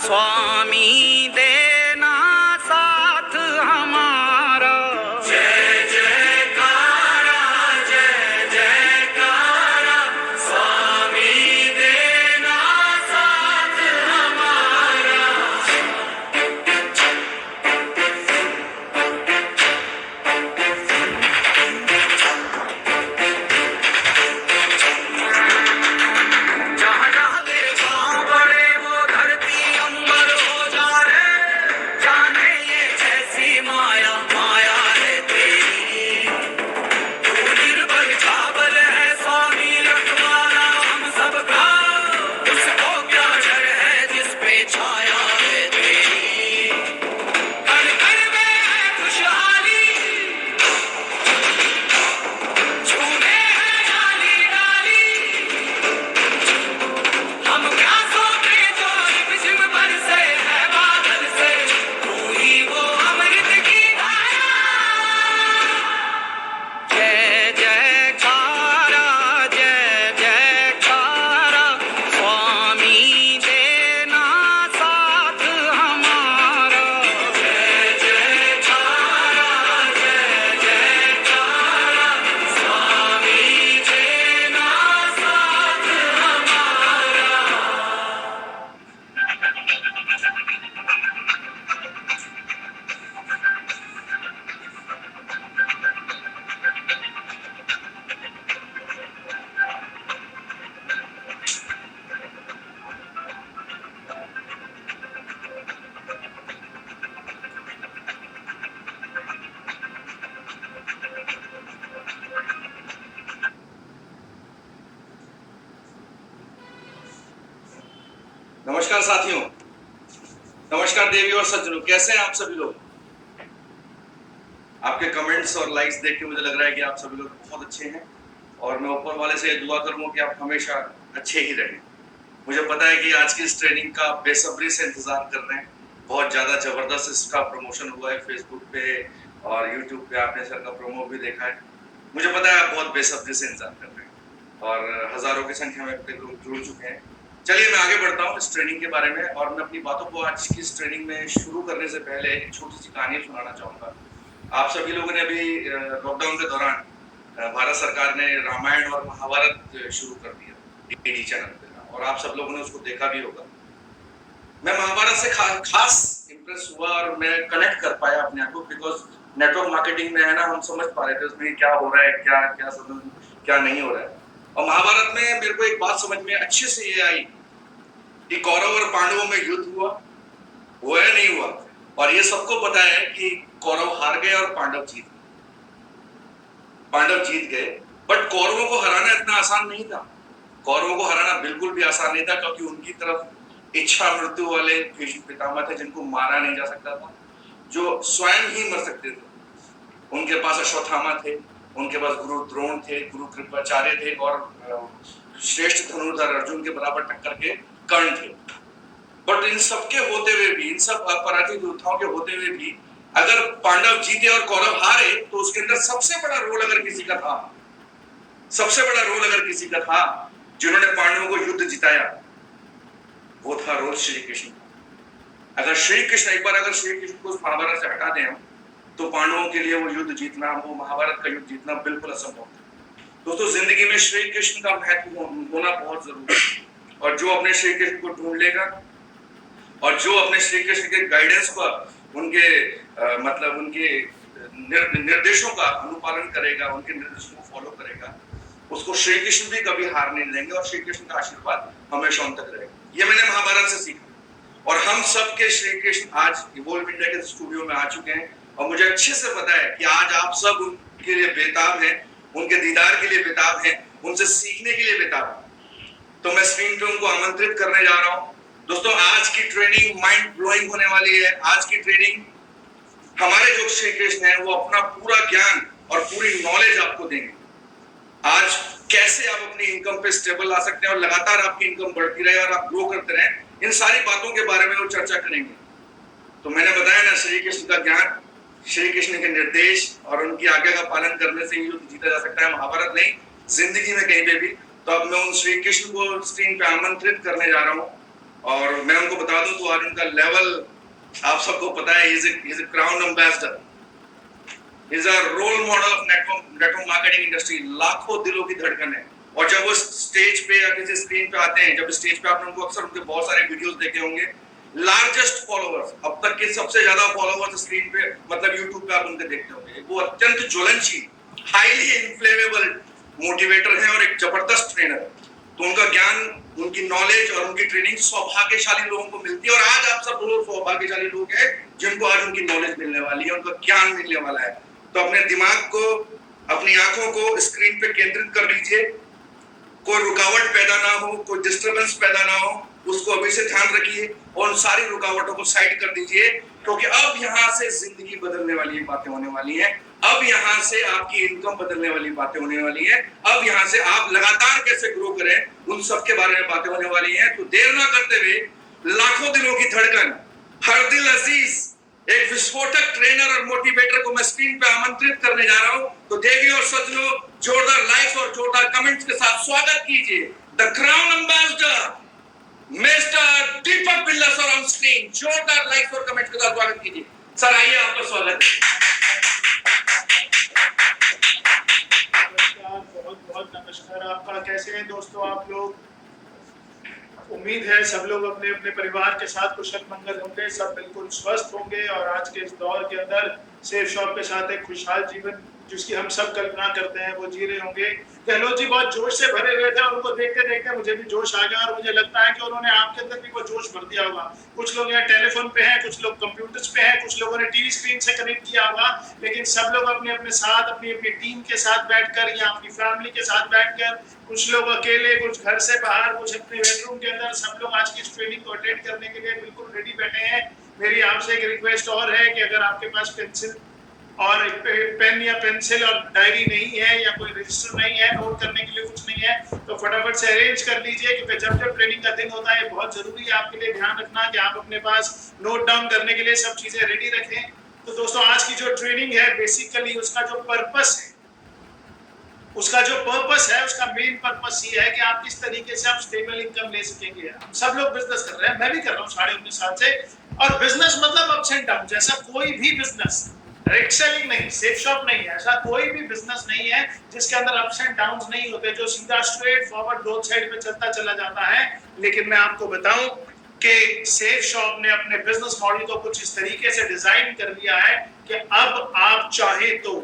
स्वामी देना साथ हमारा। जय जयकारा जय जयकारा, स्वामी देना साथ हमारा। जहाँ जहाँ तेरे पाँव पड़े वो धरती अंबर हो जाए, जाने ये कैसी माया माया है तेरी। तू निर्बल छावल है स्वामी रखवाला हम सबका, उसको क्या डर है जिस पे छाया है तेरी। कण कण में है खुशहाली, झूमे है डाली डाली। हम प्यासों पे जो रिमझिम बरसे है बादल से, तू ही वो अमृत की धारा। जय जयकारा जय जयकारा, स्वामी देना साथ हमारा। जय जयकारा जय जयकारा, स्वामी देना साथ हमारा। नमस्कार साथियों, नमस्कार देवी और सज्जनों, कैसे हैं आप सभी लोग। आपके कमेंट्स और लाइक्स देख के मुझे लग रहा है कि आप सभी लोग बहुत अच्छे हैं और मैं ऊपर वाले से दुआ करूंगा कि आप हमेशा अच्छे ही रहें। मुझे पता है कि आज की इस ट्रेनिंग का बेसब्री से इंतजार कर रहे हैं। बहुत ज़्यादा ज़बरदस्त इसका प्रमोशन हुआ है फेसबुक पे और यूट्यूब पे, आपने सर का प्रोमो भी देखा है। मुझे पता है आप बहुत बेसब्री से इंतजार कर रहे हैं और हज़ारों की संख्या में अब तक लोग जुड़ चुके हैं। चलिए मैं आगे बढ़ता हूँ इस ट्रेनिंग के बारे में और मैं अपनी बातों को आज की इस ट्रेनिंग में शुरू करने से पहले एक छोटी सी कहानी सुनाना चाहूँगा। आप सभी लोगों ने अभी लॉकडाउन के दौरान भारत सरकार ने रामायण और महाभारत शुरू कर दिया डीडी चैनल पे और आप सब लोगों ने उसको देखा भी होगा। मैं महाभारत से खास इम्प्रेस हुआ और मैं कनेक्ट कर पाया अपने आप को, बिकॉज नेटवर्क मार्केटिंग में है ना, हम समझ पा रहे थे उसमें क्या हो रहा है, क्या क्या समझ क्या नहीं हो रहा है। और महाभारत में मेरे को एक बात समझ में अच्छे से ये आई कि कौरव और पांडवों में युद्ध हुआ या नहीं हुआ, और ये सबको पता है कि कौरव हार गए और पांडव जीत गए। बट कौरवों को हराना इतना आसान नहीं था। कौरवों को हराना बिल्कुल भी आसान नहीं था, क्योंकि उनकी तरफ इच्छा मृत्यु वाले भीष्म पितामह थे जिनको मारा नहीं जा सकता था, जो स्वयं ही मर सकते थे। उनके पास अश्वत्थामा थे, उनके पास गुरु द्रोण थे, गुरु कृपाचार्य थे और श्रेष्ठ धनुर्धर अर्जुन के बराबर टक्कर के कर्ण थे। बट इन सबके होते हुए भी, इन सब अपराजित योद्धाओं के होते हुए भी, अगर पांडव जीते और कौरव हारे तो उसके अंदर सबसे बड़ा रोल अगर किसी का था, जिन्होंने पांडवों को युद्ध जिताया, वो था रोल श्री कृष्ण। अगर श्री कृष्ण को उस महाभारत से हटा दें हम, तो पांडवों के लिए वो युद्ध जीतना, वो महाभारत का युद्ध जीतना बिल्कुल असंभव था। दोस्तों, जिंदगी में श्री कृष्ण का महत्व होना बहुत जरूरी है, और जो अपने श्री कृष्ण को ढूंढ लेगा और जो अपने श्री कृष्ण के गाइडेंस पर, उनके उनके निर्देशों का अनुपालन करेगा, उनके निर्देशों को फॉलो करेगा, उसको श्री कृष्ण भी कभी हार नहीं देंगे और श्री कृष्ण का आशीर्वाद हमेशा उन तक रहेगा। ये मैंने महाभारत से सीखा और हम सब के श्री कृष्ण आज इवोल्व इंडिया के स्टूडियो में आ चुके हैं और मुझे अच्छे से पता है कि आज आप सब उनके लिए बेताब हैं, उनके दीदार के लिए बेताब हैं, उनसे सीखने के लिए बेताब हैं। तो मैं स्क्रीन पे उनको आमंत्रित करने जा रहा हूं। दोस्तों, आज की ट्रेनिंग माइंड ब्लोइंग होने वाली है। आज की ट्रेनिंग हमारे जो श्री कृष्ण है वो अपना पूरा ज्ञान और पूरी नॉलेज आपको देंगे। आज कैसे आप अपनी इनकम पे स्टेबल ला सकते हैं और लगातार आपकी इनकम बढ़ती रहे और आप ग्रो करते रहे, इन सारी बातों के बारे में वो चर्चा करेंगे। तो मैंने बताया ना, श्री कृष्ण का ज्ञान, श्री कृष्ण के निर्देश और उनकी आज्ञा का पालन करने से युद्ध जीता जा सकता है, महाभारत नहीं, जिंदगी में कहीं पे भी। तो अब मैं उन श्री कृष्ण को स्क्रीन पे आमंत्रित करने जा रहा हूँ और मैं उनको बता दूं तो आज उनका लेवल आप सबको पता है, is a crown ambassador, is a role model of network marketing industry. लाखों दिलों की धड़कन है। और जब वो स्टेज पे या किसी स्क्रीन पे आते हैं, जब स्टेज पे आपने उनको अक्सर उनके बहुत सारे वीडियोस देखे होंगे, लार्जेस्ट फॉलोअर्स, अब तक के सबसे ज्यादा फॉलोअर्स स्क्रीन पे मतलब यूट्यूब पे आप उनके देखते होंगे। वो अत्यंत ज्वलनशील, हाईली इन्फ्लेमेबल मोटिवेटर है और एक जबरदस्त ट्रेनर है। तो उनका ज्ञान, उनकी नॉलेज और उनकी ट्रेनिंग सौभाग्यशाली लोगों को मिलती है। और आज आप सब लोग सौभाग्यशाली लोग हैं जिनको आज उनकी नॉलेज मिलने वाली है, उनका ज्ञान मिलने वाला है। तो अपने दिमाग को, अपनी आंखों को स्क्रीन पे केंद्रित कर लीजिए। कोई रुकावट पैदा ना हो, कोई डिस्टरबेंस पैदा ना हो, उसको अभी से ध्यान रखिए और उन सारी रुकावटों को साइड कर दीजिए, क्योंकि अब यहाँ से जिंदगी बदलने वाली बातें होने वाली हैं। अब यहाँ से आपकी इनकम बदलने वाली बातें होने वाली हैं। अब यहाँ से आप लगातार कैसे ग्रो करें, उन सब के बारे में बातें होने वाली हैं। तो देर ना करते हुए, लाखों दिलों की धड़कन, हर दिल अजीज, एक विस्फोटक ट्रेनर और मोटिवेटर को मैं स्क्रीन पे आमंत्रित करने जा रहा हूं। तो देखिए और सच लो, जोरदार लाइक्स और जोरदार कमेंट्स के साथ स्वागत कीजिए द क्राउन एम्बेसडर मिस्टर दीपक बिल्ला सर ऑन स्क्रीन। जोरदार लाइक्स और कमेंट्स के साथ स्वागत कीजिए सर। आइए, आपका स्वागत है। बहुत बहुत नमस्कार आपका। कैसे हैं दोस्तों आप लोग? उम्मीद है सब लोग अपने अपने परिवार के साथ कुशल मंगल होंगे, सब बिल्कुल स्वस्थ होंगे और आज के इस दौर के अंदर सेफ शॉप के साथ एक खुशहाल जीवन जिसकी हम सब कल्पना करते हैं वो जी रहे होंगे। गहलोत जी बहुत जोश से भरे हुए थे और उनको देखते देखते मुझे भी जोश आ गया और मुझे लगता है कि उन्होंने आपके अंदर भी वो जोश भर दिया होगा। कुछ लोग यहाँ टेलीफोन पे हैं, कुछ लोग कंप्यूटर्स पे हैं, कुछ लोगों ने टीवी स्क्रीन से कनेक्ट किया होगा, लेकिन सब लोग अपने अपने साथ, अपनी अपनी टीम के साथ बैठकर या अपनी फैमिली के साथ बैठकर, कुछ लोग अकेले, कुछ घर से बाहर, कुछ अपने बेडरूम के अंदर, सब लोग आज की इस ट्रेनिंग को अटेंड करने के लिए बिल्कुल रेडी बैठे हैं। मेरी आपसे एक रिक्वेस्ट और है कि अगर आपके पास पेंसिल और पेन या पेंसिल और डायरी नहीं है या कोई रजिस्टर नहीं है, नोट करने के लिए कुछ नहीं है, तो फटाफट से अरेंज कर लीजिए, क्योंकि जब जब ट्रेनिंग का दिन होता है बहुत जरूरी है आपके लिए ध्यान रखना कि आप अपने पास नोट डाउन करने के लिए सब चीजें रेडी रखें। तो दोस्तों आज की जो ट्रेनिंग है बेसिकली उसका जो पर्पस है, उसका मेन पर्पस ये है कि आप किस तरीके से आप स्टेबल इनकम ले सकेंगे। हम सब लोग बिजनेस कर रहे हैं, मैं भी कर रहा हूँ 19.5 साल से, और बिजनेस मतलब अप्स एंड डाउन। जैसा कोई भी बिजनेस, रेट सेलिंग नहीं, सेफ शॉप नहीं है, ऐसा कोई भी बिजनेस नहीं है जिसके अंदर अप्स एंड डाउन्स नहीं होते, जो सीधा स्ट्रेट फॉरवर्ड ग्रोथ साइड पे चलता चला जाता है। लेकिन मैं आपको बताऊं कि सेफ शॉप ने अपने बिजनेस मॉडल को कुछ इस तरीके से डिजाइन कर लिया है कि अब आप चाहे तो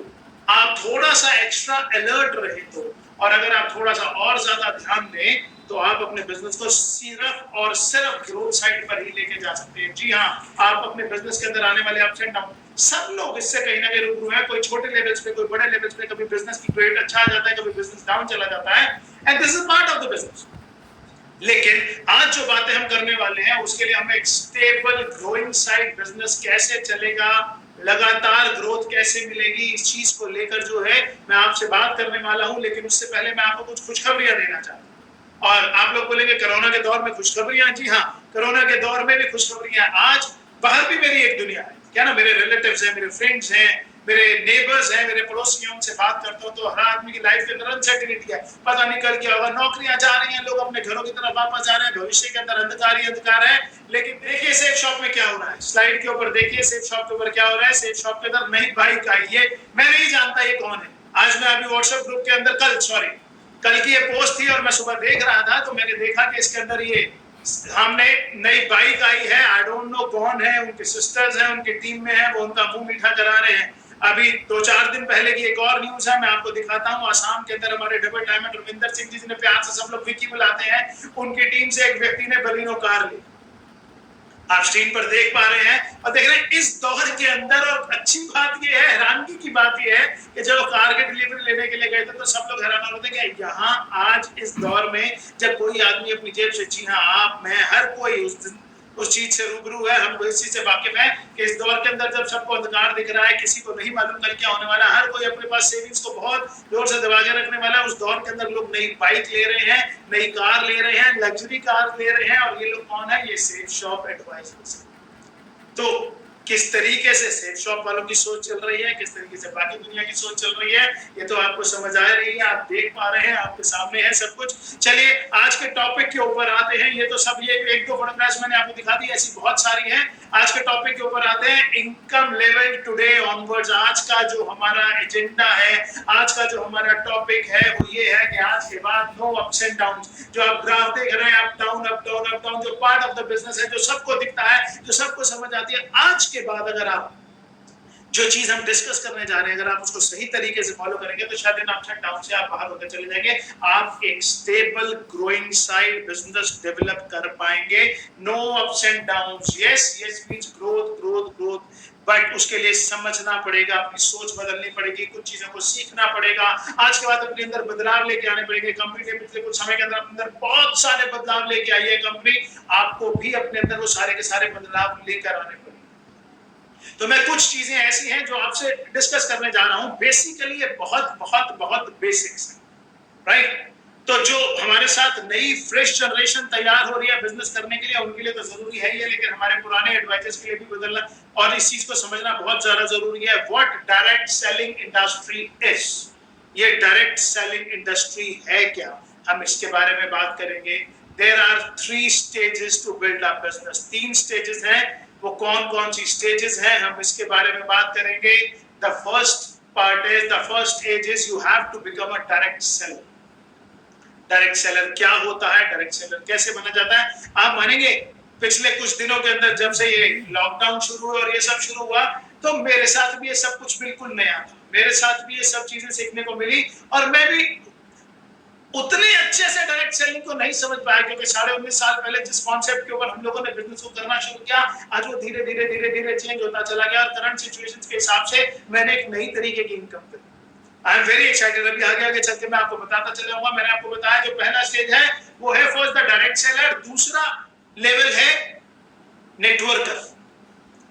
आप थोड़ा सा एक्स्ट्रा अलर्ट रहे तो, और अगर आप थोड़ा सा और ज्यादा ध्यान दें तो आप अपने बिजनेस को सिर्फ और सिर्फ ग्रोथ साइड पर ही लेके जा सकते हैं। जी हाँ, आप अपने बिजनेस के अंदर आने वाले अप्स एंड डाउन, सब लोग इससे कहीं ना कहीं रूबरू हैं, कोई छोटे लेवल्स पे, कोई बड़े लेवल्स पे, कभी बिजनेस की ग्रेड अच्छा आ जाता है, कभी बिजनेस डाउन चला जाता है, and this is part of the business. लेकिन आज जो बातें हम करने वाले हैं उसके लिए हमें एक स्टेबल ग्रोइंग साइड बिजनेस कैसे चलेगा, लगातार ग्रोथ कैसे मिलेगी, इस चीज को लेकर जो है मैं आपसे बात करने वाला हूं। लेकिन उससे पहले मैं आपको कुछ खुशखबरियां देना चाहता हूं। और आप लोग बोलेंगे कोरोना के दौर में खुशखबरियां? जी हाँ, कोरोना के दौर में भी खुशखबरियां। आज बाहर भी मेरी एक दुनिया है, क्या ना, मेरे रिलेटिव्स हैं, मेरे फ्रेंड्स हैं, मेरे नेबर्स हैं, मेरे पड़ोसी हैं, उनसे बात करता हूं तो हर आदमी की लाइफ के अंदर अनसर्टेनिटी है, पता नहीं कल क्या होगा, नौकरियां जा रही हैं, लोग अपने घरों की तरफ वापस आ रहे हैं, भविष्य के अंदर अंधकार ही अंधकार है। लेकिन देखिए सेफ शॉप में क्या हो रहा है, स्लाइड के ऊपर देखिए सेफ शॉप के ऊपर क्या हो रहा है। सेफ शॉप के अंदर नई बाइक आई है, मैं नहीं जानता ये कौन है। आज मैं अभी व्हाट्सएप ग्रुप के अंदर कल की ये पोस्ट थी और मैं सुबह देख रहा था तो मैंने देखा कि इसके अंदर ये हमने नई बाइक आई है, आई डोंट नो कौन है, उनके सिस्टर्स हैं, उनकी टीम में है, वो उनका मुंह मीठा करा रहे हैं। अभी 2-4 दिन पहले की एक और न्यूज है, मैं आपको दिखाता हूँ। आसाम के अंदर हमारे डबल डायमंड रविंदर सिंह जी, जिन्हें प्यार से सब लोग विकी बुलाते हैं, उनकी टीम से एक व्यक्ति ने बलिनो कार ली, आप स्क्रीन पर देख पा रहे हैं और देख रहे हैं इस दौर के अंदर। और अच्छी बात यह है, हैरानगी की बात यह है कि जब कार की डिलीवरी लेने के लिए गए थे तो सब लोग हैरान होते हैं कि यहाँ आज इस दौर में जब कोई आदमी अपनी जेब से, जी हाँ आप, मैं, हर कोई उस चीज से रूबरू है, हम इस चीज से वाकिफ हैं कि इस दौर के अंदर जब सबको अंधकार दिख रहा है, किसी को नहीं मालूम कल क्या होने वाला, हर कोई अपने पास सेविंग्स को बहुत जोर से दबा के रखने वाला है। उस दौर के अंदर लोग नई बाइक ले रहे हैं, नई कार ले रहे हैं, लग्जरी कार ले रहे हैं, और ये लोग कौन है? ये सेफ शॉप एडवाइजर्स। तो किस तरीके से सेफ शॉप वालों की सोच चल रही है, किस तरीके से बाकी दुनिया की सोच चल रही है, ये तो आपको समझ आ रही है, आप देख पा रहे हैं, आपके सामने है सब कुछ। चलिए आज के टॉपिक के ऊपर आते हैं। ये तो सब ये एक दो फोटोग्राफ्स मैंने आपको दिखा दी, ऐसी बहुत सारी हैं। आज के टॉपिक के ऊपर आते हैं, इनकम लेवल टुडे ऑनवर्ड्स। आज का जो हमारा एजेंडा है, आज का जो हमारा टॉपिक है वो ये है कि आज के बाद नो अप्स एंड डाउन। जो आप ग्राफ देख रहे हैं, up down up down up down, जो पार्ट ऑफ द बिजनेस है, जो सबको दिखता है, जो सबको समझ आती है, आज के बाद अगर आप जो चीज हम डिस्कस करने जा रहे हैं, अगर आप उसको सही तरीके से फॉलो करेंगे तो शायद इन अप्स एंड डाउन से आप बाहर होकर चले जाएंगे। आप एक stable growing side business develop कर पाएंगे। No ups and downs, yes means growth growth growth, but उसके लिए समझना पड़ेगा, अपनी सोच बदलनी पड़ेगी, कुछ चीजों को सीखना पड़ेगा। आज के बाद अपने अंदर बदलाव लेके आने पड़ेंगे। कंपनी के पिछले कुछ समय के अंदर बहुत सारे बदलाव लेके आई है कंपनी, आपको भी अपने अंदर वो सारे के सारे बदलाव लेकर आने पड़ेंगे। तो मैं कुछ चीजें ऐसी हैं जो आपसे डिस्कस करने जा रहा हूं। बेसिकली ये बहुत बहुत बहुत बेसिक्स है, राइट? तो जो हमारे साथ नई फ्रेश जनरेशन तैयार हो रही है बिजनेस करने के लिए, उनके लिए तो जरूरी है ही है, लेकिन हमारे पुराने एडवाइजर्स के लिए भी बदलना और इस चीज को समझना बहुत ज्यादा जरूरी है। What direct selling industry is, ये डायरेक्ट सेलिंग इंडस्ट्री है क्या, हम इसके बारे में बात करेंगे। There are 3 stages to build a business. 3 stages हैं, वो कौन कौन सी स्टेजेस हैं हम इसके बारे में बात करेंगे। The first part is, the first stage is you have to become a direct seller. Direct seller क्या होता है, डायरेक्ट सेलर कैसे बना जाता है? आप मानेंगे पिछले कुछ दिनों के अंदर जब से ये लॉकडाउन शुरू हुआ और ये सब शुरू हुआ, तो मेरे साथ भी ये सब कुछ बिल्कुल नया था। मेरे साथ भी ये सब चीजें सीखने को मिली और मैं भी उतने अच्छे से डायरेक्ट सेलिंग को नहीं समझ पाया, क्योंकि 19.5 साल पहले जिस कॉन्सेप्ट के ऊपर हम लोगों ने बिजनेस को करना शुरू किया, आज वो धीरे धीरे चेंज होता चला गया और करंट सिचुएशंस के हिसाब से मैंने एक नई तरीके की इनकम करी। I am very excited. अभी आगे चल के मैं आपको बताता चला जाऊंगा। मैंने आपको बताया जो पहला स्टेज है वो है फर्स्ट द डायरेक्ट सेलर। दूसरा लेवल है नेटवर्कर,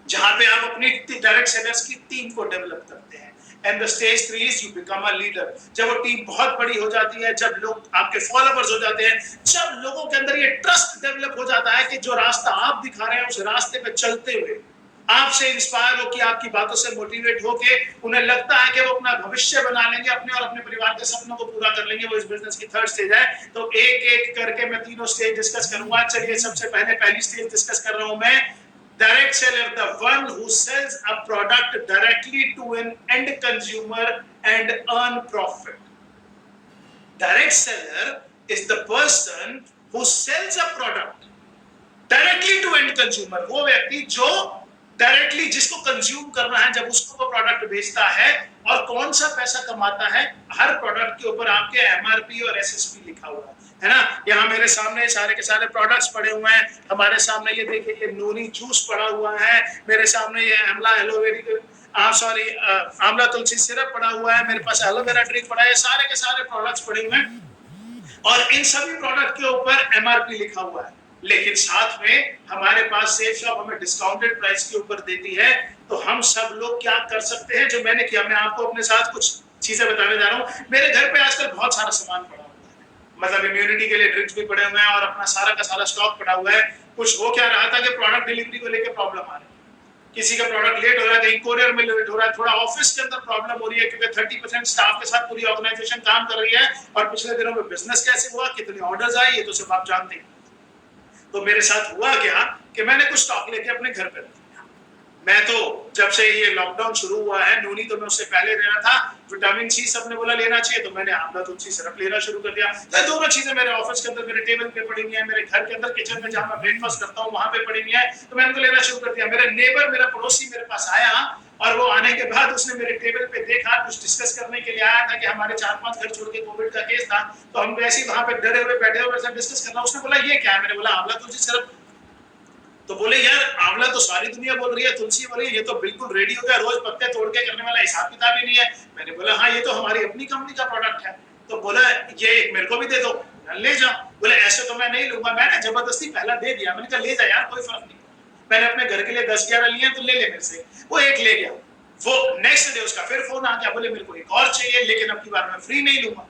जहां पे आप अपनी डायरेक्ट सेलर्स की टीम को डेवलप करते हैं। And the stage 3 is you become a leader. जब वो टीम बहुत बड़ी हो जाती है, जब लोग आपके फॉलोअर्स हो जाते हैं, जब लोगों के अंदर ये ट्रस्ट डेवलप हो जाता है कि जो रास्ता आप दिखा रहे हैं उस रास्ते पे चलते हुए आपसे इंस्पायर हो कि आपकी बातों से मोटिवेट होके उन्हें लगता है कि वो अपना भविष्य बना लेंगे, अपने और अपने परिवार के सपनों को पूरा कर लेंगे, वो इस बिजनेस की थर्ड स्टेज है। तो एक एक करके मैं तीनों स्टेज डिस्कस करूंगा। चलिए सबसे पहले पहली स्टेज डिस्कस कर रहा हूं मैं। Direct seller, the one who sells a product directly to an end consumer and earn profit. Direct seller is the person who sells a product directly to end consumer. वो व्यक्ति जो directly जिसको consume करना है, जब उसको वो product बेचता है और कौन सा पैसा कमाता है, हर प्रोडक्ट के ऊपर आपके एमआरपी और एसएसपी लिखा हुआ है ना। यहाँ मेरे सामने सारे के सारे प्रोडक्ट्स पड़े हुए हैं। हमारे सामने ये देखिए, ये नूनी जूस पड़ा हुआ है, मेरे सामने ये आंवला आंवला तुलसी सिरप पड़ा हुआ है, मेरे पास एलोवेरा ड्रिंक पड़ा है, सारे के सारे प्रोडक्ट्स पड़े हुए हैं और इन सभी प्रोडक्ट के ऊपर एमआरपी लिखा हुआ है। लेकिन साथ में हमारे पास सेफ शॉप हमें डिस्काउंटेड प्राइस के ऊपर देती है। तो हम सब लोग क्या कर सकते हैं, जो मैंने किया, मैं आपको अपने साथ कुछ चीजें बताने जा रहा हूँ। मेरे घर पे आजकल बहुत सारा सामान पड़ा हुआ है, मतलब इम्यूनिटी के लिए ड्रिंक्स भी पड़े हुए हैं और अपना सारा का सारा स्टॉक पड़ा हुआ है। कुछ हो क्या रहा था कि प्रोडक्ट डिलीवरी को लेकर प्रॉब्लम आ रही है, किसी का प्रोडक्ट लेट हो रहा है, कहीं कोरियर में लेट हो रहा है, थोड़ा ऑफिस के अंदर प्रॉब्लम हो रही है, क्योंकि 30% स्टाफ के साथ पूरी ऑर्गेनाइजेशन काम कर रही है और पिछले दिनों में बिजनेस कैसे हुआ, कितने ऑर्डर्स आए, ये तो सब आप जानते हैं। तो मेरे साथ हुआ क्या कि मैंने कुछ स्टॉक लेके अपने घर पे रख दिया। मैं तो जब से ये लॉकडाउन शुरू हुआ है, नूनी तो मैं उससे पहले लेना था, विटामिन सी सबने बोला लेना चाहिए, तो मैंने आंवला तुलसी सिरप लेना शुरू कर दिया। तो दोनों चीजें मेरे ऑफिस के अंदर मेरे टेबल पे पड़ी हुई है, मेरे घर के अंदर किचन में जहां मैं ब्रेकफास्ट करता हूँ वहां पे पड़ी हुई है, तो मैंने उनको लेना शुरू कर दिया। मेरा नेबर, मेरा पड़ोसी मेरे पास आया और वो आने के बाद उसने मेरे टेबल पे देखा, कुछ डिस्कस करने के लिए आया था कि हमारे 4-5 घर छोड़ के कोविड का केस था, तो हम वैसे ही वहां पे डरे हुए बैठे हुए सब डिस्कस करना। उसने बोला ये क्या है, मैंने बोला आंवला तुलसी सिरप। तो बोले यार आंवला तो सारी दुनिया बोल रही है, तुलसी बोल रही है, ये तो बिल्कुल रेडी हो गया, रोज पत्ते तोड़ के करने वाला हिसाब किताब ही नहीं है। मैंने बोला हाँ ये तो हमारी अपनी कंपनी का प्रोडक्ट है। तो बोला ये मेरे को भी दे दो, ले जाओ। बोले ऐसे तो मैं नहीं लूंगा। मैंने जबरदस्ती पहला दे दिया, मैंने कहा ले जा यार, कोई फर्क नहीं। मैंने अपने घर के लिए 10-11 लिए, तो ले ले मेरे से। वो एक ले गया। वो नेक्स्ट डे उसका फिर फोन आ गया, बोले मेरे को एक और चाहिए, लेकिन अब की बार मैं फ्री नहीं लूंगा।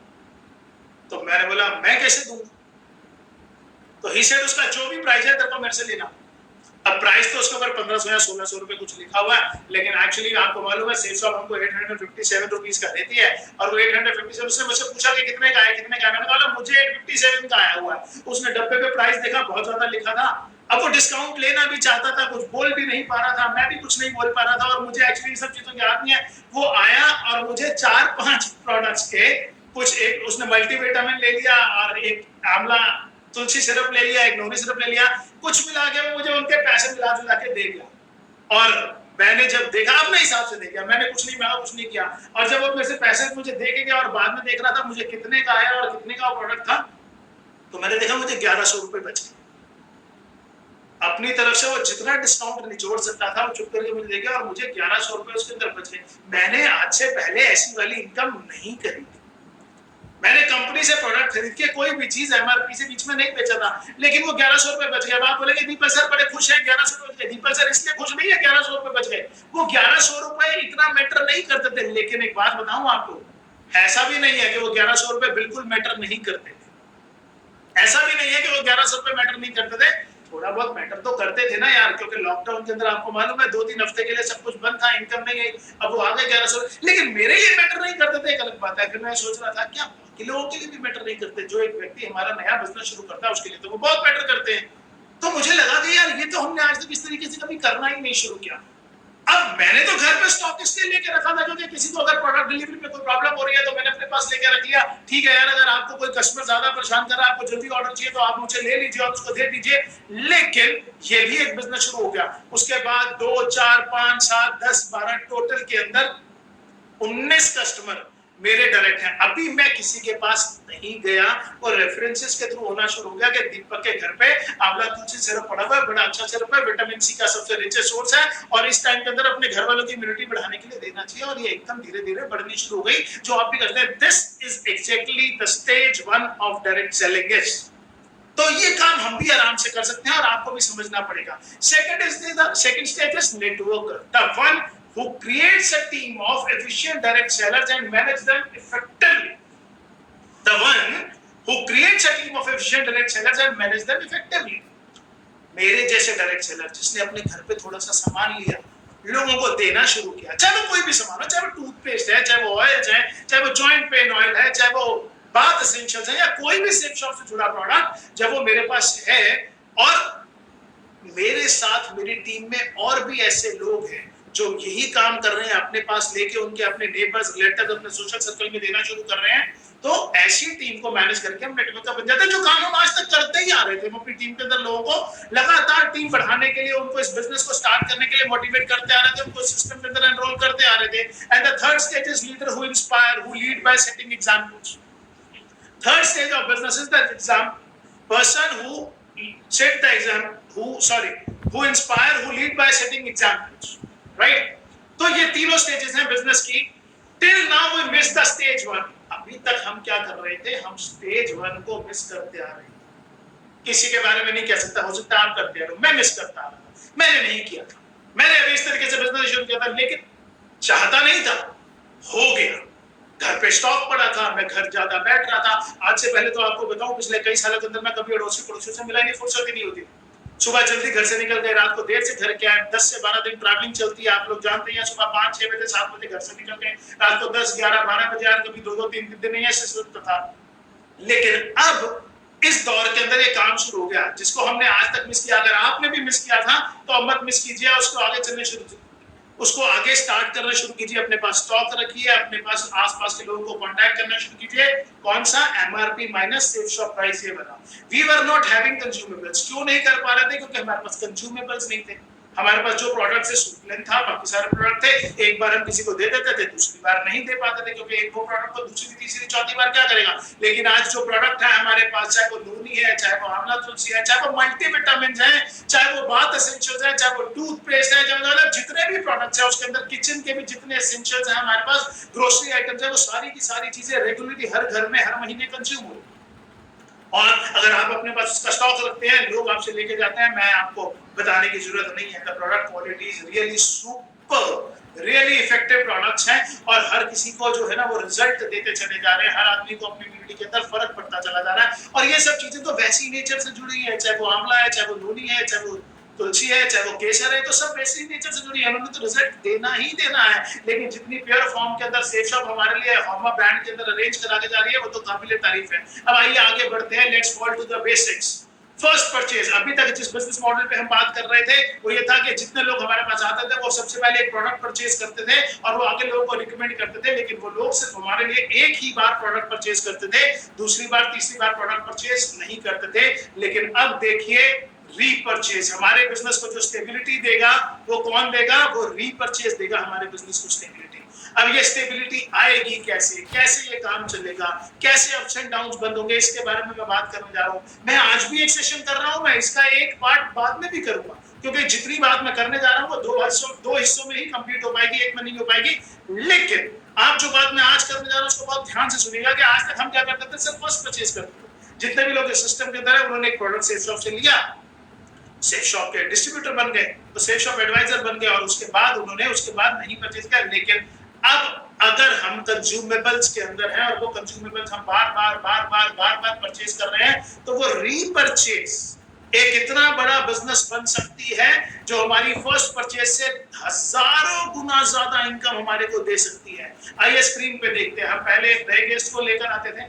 तो मैंने बोला मैं कैसे दूंगा, तो ही सेड उसका जो भी प्राइस है तेरे को मेरे से लेना। अब प्राइस तो उसके ऊपर 1500 या 1600 रुपए कुछ लिखा हुआ है, लेकिन एक्चुअली आपको मालूम है सेफ शॉप हमको 857 रुपीस का देती है, और वो 857, उसने मुझसे पूछा कि कितने का है, कितने का है, मैंने कहा मुझे 857 का आया हुआ है। उसने डब्बे पे प्राइस देखा, बहुत ज्यादा लिखा था। अब वो डिस्काउंट लेना भी चाहता था, कुछ बोल भी नहीं पा रहा था, मैं भी कुछ नहीं बोल पा रहा था, और मुझे एक्चुअली सब चीजों की याद नहीं है। वो आया और मुझे 4-5 प्रोडक्ट्स के कुछ, एक उसने मल्टीविटामिन ले लिया और एक आंवला तुलसी सिरप ले लिया, एक नोनी सिरप ले लिया, कुछ मिला के वो मुझे उनके पैसे मिला जुला के दे दिया। और मैंने जब देखा, अपने हिसाब से देखा, मैंने कुछ नहीं मांगा, कुछ नहीं किया, और जब वो मेरे से पैसे मुझे दे के गया और बाद में देख रहा था मुझे कितने का आया और कितने का प्रोडक्ट था, तो मैंने देखा मुझे 1100 रुपए बच गए। अपनी तरफ से वो जितना डिस्काउंट निचोड़ सकता था वो चुप करके मुझे दे गया, और मुझे 1100 रुपए उसके अंदर बच गए। मैंने आज से पहले ऐसी वाली इनकम नहीं करी थी। मैंने कंपनी से प्रोडक्ट खरीद के कोई भी चीज एमआरपी से बीच में नहीं बेचा था, लेकिन वो 1100 रुपए बच गए। आप बोलेंगे दीपक सर बड़े खुश हैं 1100 रुपए बच गए। दीपक सर इसलिए खुश नहीं है 1100 रुपए बच गए, वो 1100 रुपए इतना मैटर नहीं करते थे। लेकिन एक बात बताऊं आपको, ऐसा भी नहीं है कि वो 1100 रुपए बिल्कुल मैटर नहीं करते थे। ऐसा भी नहीं है कि वो 1100 रुपए मैटर नहीं करते थे, थोड़ा बहुत मैटर तो करते थे ना यार, क्योंकि लॉकडाउन के अंदर आपको मालूम है 2-3 हफ्ते के लिए सब कुछ बंद था, इनकम नहीं आई, अब वो आ गए 1100। लेकिन मेरे लिए मैटर नहीं करते थे, एक अलग बात है। फिर मैं सोच रहा था क्या बाकी लोगों के लिए भी मैटर नहीं करते? जो एक व्यक्ति हमारा नया बिजनेस शुरू करता है उसके लिए तो वो बहुत मैटर करते हैं। तो मुझे लगा कि यार ये तो हमने आज तक इस तरीके से कभी करना ही नहीं शुरू किया। अब मैंने तो घर पे स्टॉक इसलिए लेके रखा था क्योंकि किसी को अगर प्रोडक्ट डिलीवरी में कोई प्रॉब्लम हो रही है तो मैंने अपने पास लेके रख लिया। ठीक है यार, अगर आपको कोई कस्टमर ज्यादा परेशान कर रहा है, आपको जल्दी ऑर्डर चाहिए तो आप मुझसे ले लीजिए और उसको दे दीजिए। लेकिन ये भी एक बिजनेस शुरू हो गया। उसके बाद 2, 4, 5, 7, 10, 12 टोटल के अंदर 19 कस्टमर मेरे डायरेक्ट हैं। अभी मैं किसी के पास नहीं गया और रेफरेंसेस के थ्रू होना शुरू हो गया कि दीपक के घर पे आंवला तुलसी सिरप पड़ा हुआ है, बड़ा अच्छा सिरप है, विटामिन सी का सबसे रिचेस्ट सोर्स है, और इस टाइम के अंदर अपने घर वालों की इम्यूनिटी बढ़ाने के लिए देना चाहिए। और ये एकदम धीरे धीरे बढ़नी शुरू हो गई, जो आप भी करते हैं। This is exactly the stage 1 of direct selling. तो ये काम हम भी आराम से कर सकते हैं और आपको भी समझना पड़ेगा। Second stage is networker, the one who creates a team of efficient direct sellers and manage them effectively. The one who creates a team of efficient direct sellers and manage them effectively. मेरे जैसे direct seller जिसने अपने घर पे थोड़ा सा सामान लिया, लोगों को देना शुरू किया, चाहे वो कोई भी सामान हो, चाहे वो टूथपेस्ट है, चाहे वो ऑयल है, चाहे वो जॉइंट पेन ऑयल है, चाहे वो बाथ एसेंशियल्स है, या कोई भी सेफ शॉप से जुड़ा प्रोडक्ट जब वो मेरे पास है, और मेरे साथ मेरी टीम में और भी ऐसे लोग हैं जो यही काम कर रहे हैं, अपने पास लेके उनके अपने नेबर्स, रिलेटिव्स, अपने सोशल सर्कल में देना शुरू कर रहे हैं, तो ऐसी टीम को मैनेज करके हम नेटवर्क बन जाते हैं। जो काम हम आज तक करते ही आ रहे थे, हम अपनी टीम के अंदर लोगों को लगातार टीम बढ़ाने के लिए, उनको इस बिजनेस को स्टार्ट करने के लिए मोटिवेट करते आ रहे थे, उनको सिस्टम के अंदर एनरोल करते आ रहे थे। And the third stage is leader who inspire, who lead by setting examples. Third stage of business is the person who set the who inspire, who lead by setting examples, right? तो ये तीनों stages हैं business की। Till now we miss the stage 1. अभी तक हम क्या कर रहे थे? हम स्टेज 1 को मिस करते आ रहे थे। किसी के बारे में नहीं कह सकता, हो सकता है आप करते आ रहे हो, मैं मिस करता आ रहा था, मैंने नहीं किया था। मैंने अभी इस तरीके से बिजनेस शुरू किया था, लेकिन चाहता नहीं था, हो गया। घर पे स्टॉक पड़ा था, मैं घर ज्यादा बैठ रहा था। आज से पहले तो आपको बताऊं, पिछले कई सालों के अंदर मैं कभी अड़ोसी पड़ोसियों से मिला नहीं, फुर्सत ही नहीं होती। सुबह जल्दी घर से निकल गए, रात को देर से घर के आए, 10 से 12 दिन ट्रैवलिंग चलती है, आप लोग जानते हैं। सुबह 5-6 बजे 7 बजे घर से निकल गए, रात को 10, 11, 12 बजे यार, कभी 2-3 दिन नहीं ऐसे सुनता था। लेकिन अब इस दौर के अंदर ये काम शुरू हो गया जिसको हमने आज तक मिस किया। अगर आपने भी मिस किया था तो अब मत मिस कीजिए, उसको आगे चलने शुरू, उसको आगे स्टार्ट करना शुरू कीजिए। अपने पास स्टॉक रखिए, अपने पास आसपास के लोगों को कांटेक्ट करना शुरू कीजिए। कौन सा? MRP minus Safe Shop price ये बना। We were not having consumables. क्यों नहीं कर पा रहे थे? क्योंकि हमारे पास कंज्यूमेबल्स नहीं थे। हमारे पास जो प्रोडक्ट से सुप्लेन था, बाकी सारे प्रोडक्ट थे, एक बार हम किसी को दे देते थे, दूसरी बार नहीं दे पाते थे, क्योंकि एक वो प्रोडक्ट को दूसरी, तीसरी, चौथी बार क्या करेगा। लेकिन आज जो प्रोडक्ट है हमारे पास, चाहे वो नूनी है, चाहे वो आंवला तुलसी है, चाहे वो मल्टीविटामिन है, चाहे वो बाथ एसेंशियल्स है, चाहे वो टूथपेस्ट है, चाहे मतलब जितने भी प्रोडक्ट्स है उसके अंदर किचन के भी जितने एसेंशियल्स है हमारे पास, ग्रोसरी आइटम्स है, वो सारी की सारी चीजें रेगुलरली हर घर में हर महीने कंज्यूम हो रही है। और अगर आप अपने पास उसका स्टॉक रखते हैं, लोग आपसे लेके जाते हैं, मैं आपको बताने की जरूरत नहीं है। The product quality is really super, really effective products हैं, और हर किसी को जो है ना वो रिजल्ट देते चले जा रहे हैं। हर आदमी को अपनी इम्यूनिटी के अंदर फर्क पड़ता चला जा रहा है। और ये सब चीजें तो वैसी नेचर से जुड़ी है, चाहे वो आंवला है, चाहे वो नूनी है, चाहे वो तुलसी है, चाहे वो केसर है, तो सब वैसे ही नेचर से जुड़ी है, उन्होंने तो रिजल्ट देना ही देना है। लेकिन जितनी प्योर फॉर्म के अंदर सेफ शॉप हमारे लिए हॉर्मा ब्रांड के अंदर अरेंज करा के जा रही है, वो तो काबिल तारीफ है। अब आइए आगे बढ़ते हैं, let's fall to the basics. First purchase, अभी तक जिस बिजनेस मॉडल पे हम बात कर रहे थे वो ये था कि जितने लोग हमारे पास आते थे वो सबसे पहले एक प्रोडक्ट परचेज करते थे और वो आगे लोगों को रिकमेंड करते थे, लेकिन वो लोग सिर्फ हमारे लिए एक ही बार प्रोडक्ट परचेज करते थे, दूसरी बार तीसरी बार प्रोडक्ट परचेज नहीं करते थे। लेकिन अब देखिए रीपरचेज हमारे बिजनेस को जो स्टेबिलिटी देगा वो कौन देगा? वो रीपरचेज देगा हमारे बिजनेस को स्टेबिलिटी। अब ये स्टेबिलिटी आएगी कैसे, कैसे ये काम चलेगा, कैसे अप्स एंड डाउन्स बंद होंगे, इसके बारे में मैं बात करने जा रहा हूँ। मैं आज भी एक सेशन कर रहा हूँ, मैं इसका एक पार्ट बाद में भी करूंगा, क्योंकि जितनी बात मैं करने जा रहा हूँ वो दो हिस्सों में ही कंप्लीट हो पाएगी, एक में नहीं हो पाएगी। लेकिन आप जो बात मैं आज करने जा रहा हूँ उसको बहुत ध्यान से सुनिएगा कि आज तक हम क्या करते थे, सिर्फ फर्स्ट परचेज करते थे। जितने भी लोग इस सिस्टम के अंदर है उन्होंने एक प्रोडक्ट सेफ शॉप से लिया, सेफ शॉप के डिस्ट्रीब्यूटर बन गए, तो सेफ शॉप एडवाइजर बन गए और उसके बाद नहीं परचेज किया। लेकिन अब अगर हम कंज्यूमेबल्स के अंदर हैं और वो कंज्यूमेबल्स हम बार परचेज कर रहे हैं, तो वो रीपरचेज एक इतना बड़ा बिजनेस बन सकती है जो हमारी फर्स्ट परचेज से हजारों गुना ज्यादा इनकम हमारे को दे सकती है। आइए स्क्रीन पे देखते हैं। हम पहले एक नए गेस्ट को लेकर आते थे,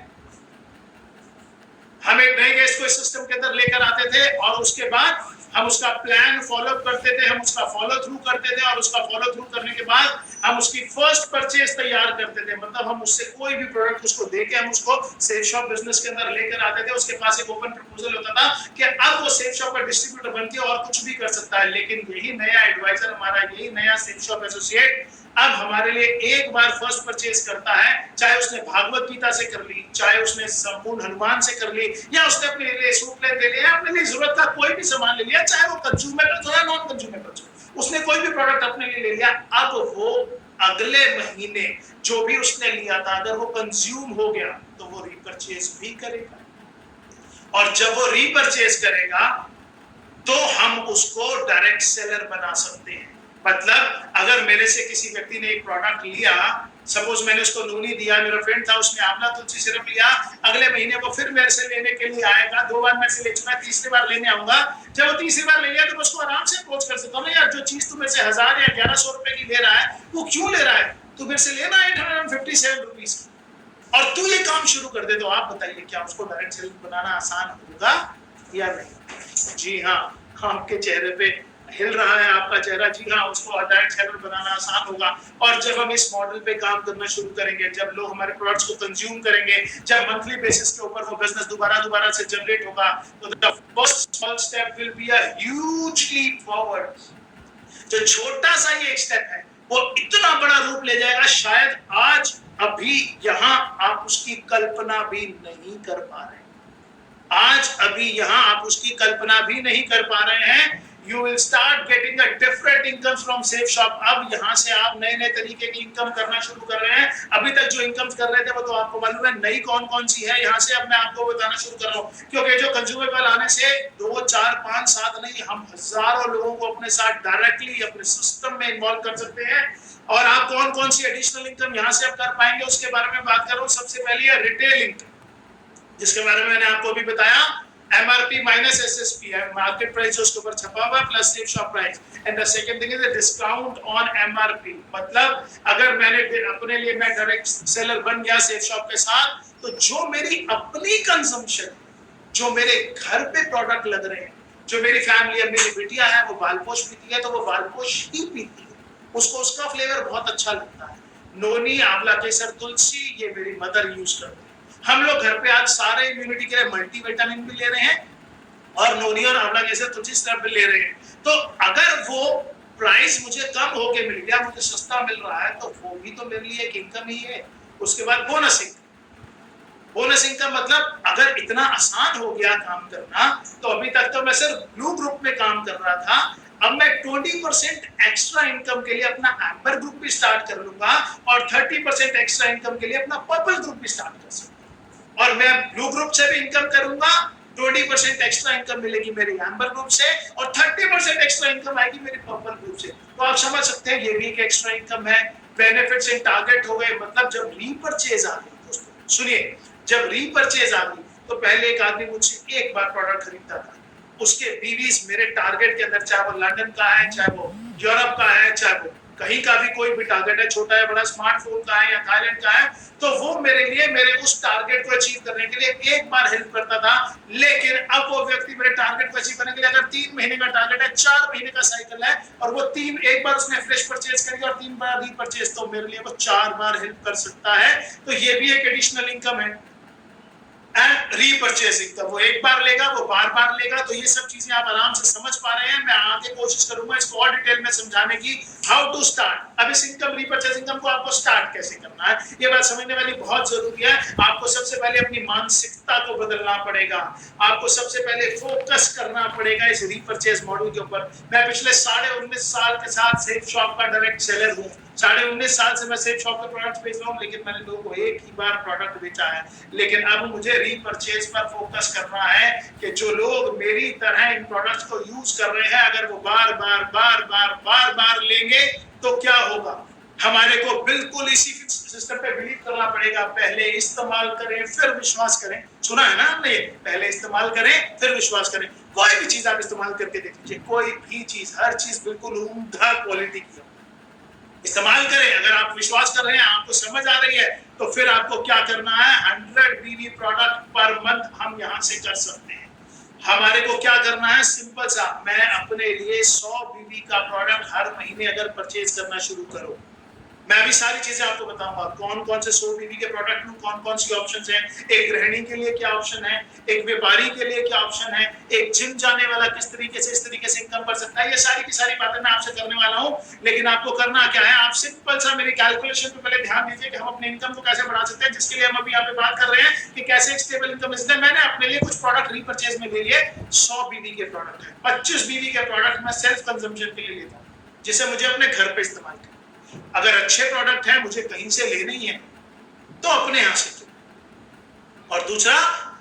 हम एक नए गेस्ट को इस सिस्टम के अंदर लेकर आते थे और उसके बाद हम उसका प्लान फॉलो करते थे, हम उसका फॉलो थ्रू करते थे और उसका फॉलो थ्रू करने के बाद हम उसकी फर्स्ट परचेज तैयार करते थे। मतलब हम उससे कोई भी प्रोडक्ट उसको देके हम उसको सेफ शॉप बिजनेस के अंदर लेकर आते थे। उसके पास एक ओपन प्रपोजल होता था कि अब वो सेफ शॉप का डिस्ट्रीब्यूटर बनके और कुछ भी कर सकता है। लेकिन यही नया एडवाइजर हमारा, यही नया सेफ शॉप एसोसिएट अब हमारे लिए एक बार फर्स्ट परचेज करता है, चाहे उसने भागवत गीता से कर ली, चाहे उसने संपूर्ण हनुमान से कर ली, या उसने अपने लिए सूट ले लिया, अपने लिए जरूरत का कोई भी सामान ले लिया, चाहे वो कंज्यूमेबल हो या नॉन कंज्यूमेबल हो, उसने कोई भी प्रोडक्ट अपने लिए ले लिया। अब वो अगले महीने जो भी उसने लिया था अगर वो कंज्यूम हो गया तो वो रीपरचेज भी करेगा, और जब वो रीपरचेज करेगा तो हम उसको डायरेक्ट सेलर बना सकते हैं। मतलब अगर मेरे से किसी व्यक्ति ने एक प्रोडक्ट लिया, सपोज मैंने उसको नूनी दिया, मेरा फ्रेंड था उसने आंवला तुलसी सिरप लिया, अगले महीने वो फिर मेरे से लेने के लिए आएगा, 2 बार मैं से ले चुका, तीसरी बार लेने आऊंगा। जब वो तीसरी बार ले लिया तो मैं उसको आराम से अप्रोच कर सकता हूँ ना, यार जो चीज तू मेरे से 1000 या 1100 रुपए की ले रहा है वो क्यों ले रहा है, तू मेरे से लेना 857 रुपीज और तू ये काम शुरू कर दे, तो आप बताइए क्या उसको डायरेक्ट सेलिंग बनाना आसान होगा या नहीं? जी हाँ, आपके चेहरे पे हिल रहा है आपका चेहरा, जी हाँ, उसको डायरेक्ट सेलर बनाना आसान होगा। और जब हम इस मॉडल पे काम करना शुरू करेंगे, जब लोग हमारे प्रोडक्ट्स को कंज्यूम करेंगे, जब मंथली बेसिस के ऊपर वो बिजनेस दोबारा से जनरेट होगा, तो the first small step will be a huge leap forward. जो छोटा सा ये एक स्टेप है वो इतना बड़ा रूप ले जाएगा, शायद आज अभी यहाँ आप उसकी कल्पना भी नहीं कर पा रहे, आज अभी यहाँ आप उसकी कल्पना भी नहीं कर पा रहे हैं। You will start getting a different income from Safe Shop। अब यहाँ से आप नए तरीके की इनकम करना शुरू कर रहे हैं। अभी तक जो इनकम कर रहे थे वो तो आपको मालूम है नई कौन सी है। यहाँ से अब मैं आपको बताना शुरू कर रहा हूँ, क्योंकि जो कंज्यूमेबल आने से 2, 4, 5, 7 नहीं, हम हजारों लोगों को अपने साथ डायरेक्टली अपने सिस्टम में इन्वॉल्व कर सकते हैं। और आप कौन सी एडिशनल इनकम यहाँ से आप कर पाएंगे उसके बारे में बात कर रहा हूँ। सबसे पहले है रिटेल इनकम, जिसके बारे में मैंने आपको अभी बताया, MRP minus SSP है, मार्केट प्राइस उसके ऊपर छपा हुआ plus safe Shop price. And the second thing is the discount on MRP। मतलब अगर मैंने अपने लिए मैं डायरेक्ट सेलर बन गया सेफ शॉप के साथ, तो जो मेरी अपनी कंजम्पशन, जो मेरे घर पे प्रोडक्ट लग रहे हैं, जो मेरी फैमिली है, मेरी बिटिया है वो बालपोश पीती है तो वो बालपोश ही पीती है, उसको उसका फ्लेवर बहुत अच्छा लगता है। नोनी, आंवला केसर, तुलसी ये मेरी मदर यूज करती है। हम लोग घर पे आज सारे इम्यूनिटी के लिए मल्टीविटामिन भी ले रहे हैं और नोनी और आंवला केसर तुलसी सिरप भी ले रहे हैं। तो अगर वो प्राइस मुझे कम होके मिल गया, मुझे सस्ता मिल रहा है, तो वो भी तो मेरे लिए एक इनकम ही है। उसके बाद बोनस इनकम। बोनस इनकम मतलब अगर इतना आसान हो गया काम करना, तो अभी तक तो मैं सिर्फ ब्लू ग्रुप में काम कर रहा था, अब मैं 20% एक्स्ट्रा इनकम के लिए अपना एम्बर ग्रुप भी स्टार्ट कर लूंगा और 30% एक्स्ट्रा इनकम के लिए अपना पर्पल ग्रुप भी स्टार्ट कर सकता हूं। और मैं ब्लू ग्रुप से भी इनकम करूंगा, 20% एक्स्ट्रा इनकम मिलेगी मेरे एम्बर ग्रुप से और 30% एक्स्ट्रा इनकम आएगी मेरे पर्पल ग्रुप से। तो आप समझ सकते हैं ये भी एक एक्स्ट्रा इनकम है। बेनिफिट्स इन टारगेट हो गए। मतलब जब रीपरचेज आ गई, दोस्तों सुनिए, जब रीपरचेज आ गई तो पहले एक आदमी मुझसे एक बार प्रोडक्ट खरीदता था उसके बीवीज मेरे टारगेट के अंदर, चाहे वो लंदन का है, चाहे वो यूरोप का है, चाहे वो कहीं का भी कोई भी टारगेट है, छोटा है बड़ा, स्मार्टफोन का है या थाईलैंड का है, तो वो मेरे लिए मेरे उस टारगेट को अचीव करने के लिए एक बार हेल्प करता था। लेकिन अब वो व्यक्ति मेरे टारगेट को अचीव करने के लिए अगर 3 महीने का टारगेट है, 4 महीने का साइकिल है, और वो एक बार उसने फ्रेश परचेज करी और 3 बार रीपरचेज, तो मेरे लिए वो 4 बार हेल्प कर सकता है। तो ये भी एक एडिशनल इनकम है। एंड रीपरचेसिंग, तो वो एक बार लेगा, वो बार बार लेगा। तो ये सब चीजें आप आराम से समझ पा रहे हैं। मैं आगे कोशिश करूंगा इसको और डिटेल में समझाने की, हाउ टू स्टार्ट। अब इस इनकम, रीपरचेस इनकम को आपको स्टार्ट कैसे करना है, ये बात समझने वाली बहुत जरूरी है। आपको सबसे पहले अपनी मानसिकता को बदलना पड़ेगा, आपको सबसे पहले फोकस करना पड़ेगा इस रीपरचेस मॉडल के ऊपर। मैं पिछले 19.5 साल के साथ सेफ शॉप का डायरेक्ट सेलर हूँ। 19.5 साल से मैं सेफ शॉप के प्रोडक्ट्स बेच रहा हूँ, लेकिन मैंने लोगों को एक ही बार प्रोडक्ट बेचा है। लेकिन अब मुझे रीपरचेज पर फोकस करना है कि जो लोग मेरी तरह इन प्रोडक्ट्स को यूज कर रहे हैं, अगर वो बार बार लेंगे तो क्या होगा। हमारे को बिल्कुल इसी सिस्टम पे बिलीव करना पड़ेगा। पहले इस्तेमाल करें फिर विश्वास करें। सुना है ना आपने, पहले इस्तेमाल करें फिर विश्वास करें। कोई भी चीज आप इस्तेमाल करके देख लीजिए, कोई भी चीज, हर चीज बिल्कुल उम्दा क्वालिटी की। इस्तेमाल करें, अगर आप विश्वास कर रहे हैं, आपको समझ आ रही है, तो फिर आपको क्या करना है, 100 बीवी प्रोडक्ट पर मंथ हम यहाँ से कर सकते हैं। हमारे को क्या करना है, सिंपल सा, मैं अपने लिए 100 बीवी का प्रोडक्ट हर महीने अगर परचेज करना शुरू करो, मैं अभी सारी चीजें आपको बताऊंगा कौन कौन से 100 बीवी के प्रोडक्ट में कौन कौन सी ऑप्शंस हैं, एक गृहिणी के लिए क्या ऑप्शन है, एक व्यापारी के लिए क्या ऑप्शन है, एक जिम जाने वाला किस तरीके से इस तरीके से इनकम कर सकता है। ये सारी की सारी बातें मैं आपसे करने वाला हूं। लेकिन आपको करना क्या है, आप सिंपल सा मेरी कैलकुलेशन पे पहले ध्यान दीजिए कि हम अपने इनकम को कैसे बढ़ा सकते हैं, जिसके लिए हम अभी यहाँ पे बात कर रहे हैं कि कैसे एक स्टेबल इनकम। इसलिए मैंने अपने लिए कुछ प्रोडक्ट रीपरचेज में ले लिए। 100 बीवी के प्रोडक्ट है, 25 बीवी के प्रोडक्ट मैं सेल्फ कंजम्पशन के लिए लेता हूँ, जिसे मुझे अपने घर पे इस्तेमाल करना। अगर अच्छे प्रोडक्ट हैं, मुझे कहीं से लेने ही है, तो अपने यहां से। और दूसरा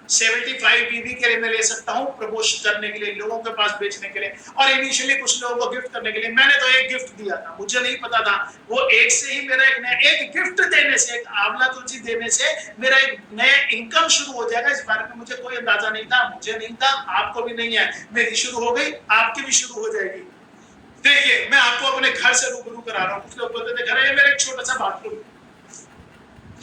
75 बीवी के लिए मैं ले सकता हूं प्रमोशन करने के लिए, लोगों के पास बेचने के लिए, और इनिशियली कुछ लोगों को गिफ्ट करने के लिए। मैंने तो एक गिफ्ट दिया था, मुझे नहीं पता था वो एक से ही मेरा एक गिफ्ट देने से, एक आंवला तुलसी देने से मेरा एक नया इनकम शुरू हो जाएगा। इस बारे में मुझे कोई अंदाजा नहीं था, मुझे नहीं था, आपको भी नहीं है। मेरी शुरू हो गई, आपकी भी शुरू हो जाएगी। देखिए, मैं आपको अपने घर से रूबरू करा रहा हूँ। कुछ लोग बोलते थे घर है, ये मेरा एक छोटा सा बाथरूम,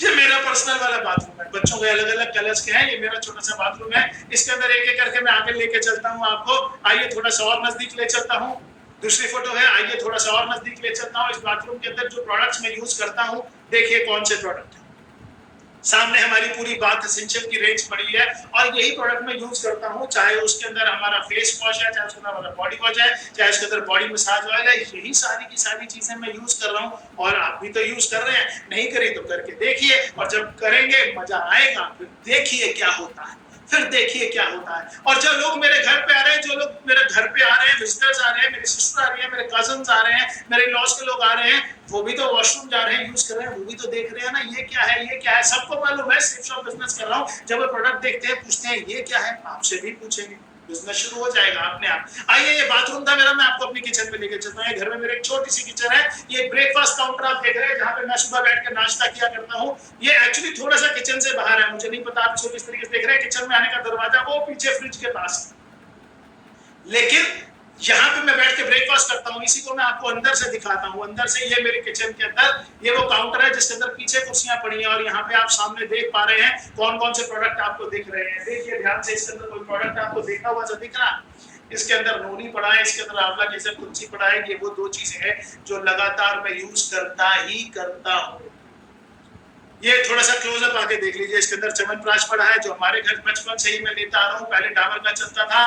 ये मेरा पर्सनल वाला बाथरूम है, बच्चों के अलग अलग कलर्स के हैं, ये मेरा छोटा सा बाथरूम है। इसके अंदर एक एक करके मैं आगे लेके चलता हूँ आपको। आइए थोड़ा सा और नजदीक ले चलता हूँ। दूसरी फोटो है, आइए थोड़ा सा और नजदीक ले चलता हूँ। इस बाथरूम के अंदर जो प्रोडक्ट्स मैं यूज करता हूँ, देखिए कौन से प्रोडक्ट है। सामने हमारी पूरी बात एसेंशियल की रेंज पड़ी है, और यही प्रोडक्ट मैं यूज करता हूं। चाहे उसके अंदर हमारा फेस वॉश है, चाहे उसके अंदर हमारा बॉडी वॉश है, चाहे उसके अंदर बॉडी मसाज ऑयल है, यही सारी की सारी चीजें मैं यूज कर रहा हूं। और आप भी तो यूज कर रहे हैं, नहीं करी तो करके देखिए, और जब करेंगे मजा आएगा। फिर देखिए क्या होता है, फिर देखिए क्या होता है। और जो लोग मेरे घर पे आ रहे हैं, जो लोग मेरे घर पे आ रहे हैं, विजिटर्स आ रहे हैं, मेरी सिस्टर आ रही है, मेरे कजन्स आ रहे हैं, मेरे लॉज के लोग आ रहे हैं, वो भी तो वॉशरूम जा रहे हैं, यूज कर रहे हैं, वो भी तो देख रहे हैं ना, ये क्या है, ये क्या है। सबको मालूम है सेफ शॉप बिजनेस कर रहा हूँ। जब वो प्रोडक्ट देखते हैं, पूछते हैं ये क्या है, आपसे भी पूछेंगे, बिजनेस शुरू हो जाएगा अपने आप। आइए, ये बाथरूम था मेरा, मैं आपको अपनी किचन में लेके चलता हूँ। घर में मेरे एक छोटी सी किचन है, ये ब्रेकफास्ट काउंटर आप देख रहे हैं, जहाँ पे मैं सुबह बैठ कर नाश्ता किया करता हूँ। ये एक्चुअली थोड़ा सा किचन से बाहर है, मुझे नहीं पता आप इसको किस तरीके से देख रहे हैं। किचन में आने का दरवाजा वो पीछे फ्रिज के पास है, लेकिन यहाँ पे मैं बैठ के ब्रेकफास्ट करता हूँ। इसी को मैं आपको अंदर से दिखाता हूँ। अंदर से ये मेरे किचन के अंदर ये वो काउंटर है, जिसके अंदर पीछे कुर्सियां पड़ी हैं, और यहाँ पे आप सामने देख पा रहे हैं कौन कौन से प्रोडक्ट आपको दिख रहे हैं। देखिए ध्यान से, इसके अंदर कोई प्रोडक्ट आपको देखा हुआ सा दिख रहा है? इसके अंदर नोनी पड़ा है, इसके अंदर आंवला केसर तुलसी पड़ा है। ये वो दो चीजें हैं जो लगातार मैं यूज करता ही करता हूँ। ये थोड़ा सा क्लोजअप आके देख लीजिए, इसके अंदर च्यवनप्राश पड़ा है, जो हमारे घर बचपन से ही मैं लेता आ रहा हूँ। पहले डाबर का चलता था,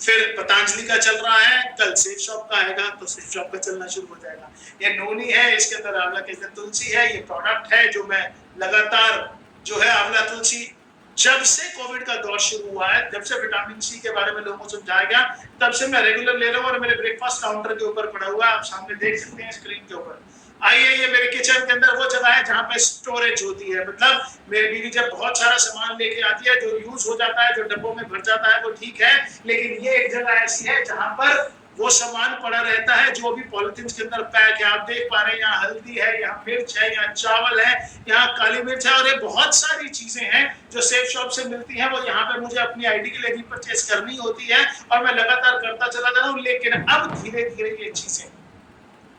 फिर पतंजलि का चल रहा है, कल सेफ शॉप का आएगा तो सेफ शॉप का चलना शुरू हो जाएगा। ये नोनी है, इसके अंदर आंवला केसर तुलसी है। ये प्रोडक्ट है जो मैं लगातार, जो है आंवला तुलसी, जब से कोविड का दौर शुरू हुआ है, जब से विटामिन सी के बारे में लोगों को समझाया गया, तब से मैं रेगुलर ले रहा हूँ। और मेरे ब्रेकफास्ट काउंटर के ऊपर पड़ा हुआ है, आप सामने देख सकते हैं स्क्रीन के ऊपर। आइए, ये मेरे किचन के अंदर वो जगह है जहाँ पे स्टोरेज होती है। मतलब मेरी बीवी जब बहुत सारा सामान लेके आती है, जो यूज हो जाता है, जो डब्बों में भर जाता है, वो ठीक है, लेकिन ये एक जगह ऐसी है जहाँ पर वो सामान पड़ा रहता है जो भी पॉलिथीन के अंदर पैक है। आप देख पा रहे हैं यहाँ हल्दी है, यहाँ मिर्च है, यहाँ चावल है, यहाँ काली मिर्च है, और ये बहुत सारी चीजें हैं जो सेफ शॉप से मिलती हैं। वो यहाँ पे मुझे अपनी आईडी के लिए रीपरचेज करनी होती है और मैं लगातार करता चला जा रहा हूँ। लेकिन अब धीरे धीरे ये चीजें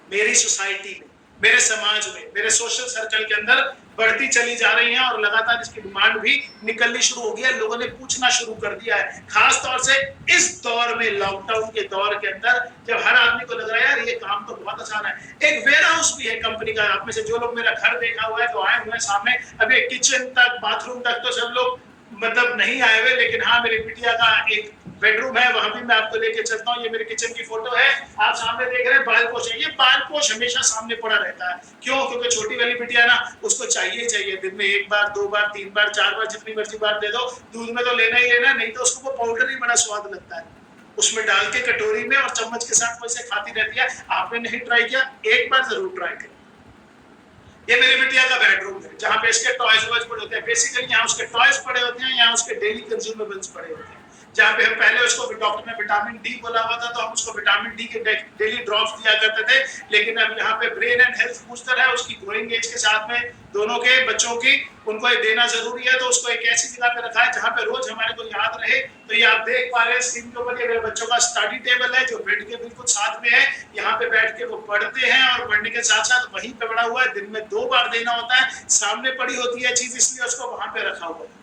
मेरी सोसाइटी में, मेरे समाज में, मेरे सोशल सर्कल के अंदर बढ़ती चली जा रही हैं और लगातार इसकी डिमांड भी निकलनी शुरू हो गई है। लोगों ने पूछना शुरू कर दिया है, खास तौर से इस दौर में, लॉकडाउन के दौर के अंदर, जब हर आदमी को लग रहा है यार ये काम तो बहुत आसान है। एक वेयर हाउस भी है कंपनी का। आप में से जो लोग मेरा घर देखा हुआ है, जो आए हुए हैं सामने, अभी किचन तक, बाथरूम तक तो सब लोग मतलब नहीं आए हुए, लेकिन हाँ मेरी बिटिया का एक बेडरूम है, वहां भी मैं आपको लेके चलता हूँ। ये मेरे किचन की फोटो है, आप सामने देख रहे हैं बाल पोछ है। ये बाल पोछ हमेशा सामने पड़ा रहता है। क्यों? क्योंकि छोटी वाली बिटिया ना, उसको चाहिए चाहिए, दिन में 1 बार 2 बार 3 बार 4 बार जितनी मर्जी बार दे दो, दूध में तो लेना ही लेना, नहीं तो उसको वो पाउडर ही बड़ा स्वाद लगता है, उसमें डाल के कटोरी में और चम्मच के साथ वैसे खाती रहती है। आपने नहीं ट्राई किया, एक बार जरूर ट्राई करें। ये मेरी बिटिया का बेडरूम है, जहाँ पे इसके टॉयज पड़े होते हैं। बेसिकली यहाँ उसके टॉयज पड़े होते हैं, यहाँ उसके डेली कंज्यूमेबल्स पड़े होते हैं। जहाँ पे हम पहले उसको डॉक्टर ने विटामिन डी बोला हुआ था, तो हम उसको विटामिन डी के डेली ड्रॉप्स दिया करते थे। लेकिन अब यहाँ पे ब्रेन एंड हेल्थ बूस्टर है, उसकी ग्रोइंग एज के साथ में दोनों के बच्चों की, उनको ये देना जरूरी है। तो उसको एक ऐसी जगह पे रखा है जहाँ पे रोज हमारे को याद रहे। तो ये आप देख पा रहे हैं स्क्रीन के ऊपर, ये मेरे बच्चों का स्टडी टेबल है जो बेड के बिल्कुल साथ में है। यहाँ पे बैठ के वो पढ़ते हैं और पढ़ने के साथ साथ वहीं पे पड़ा हुआ है। दिन में 2 बार देना होता है, सामने पड़ी होती है चीज, इसलिए उसको वहां पे रखा हुआ है।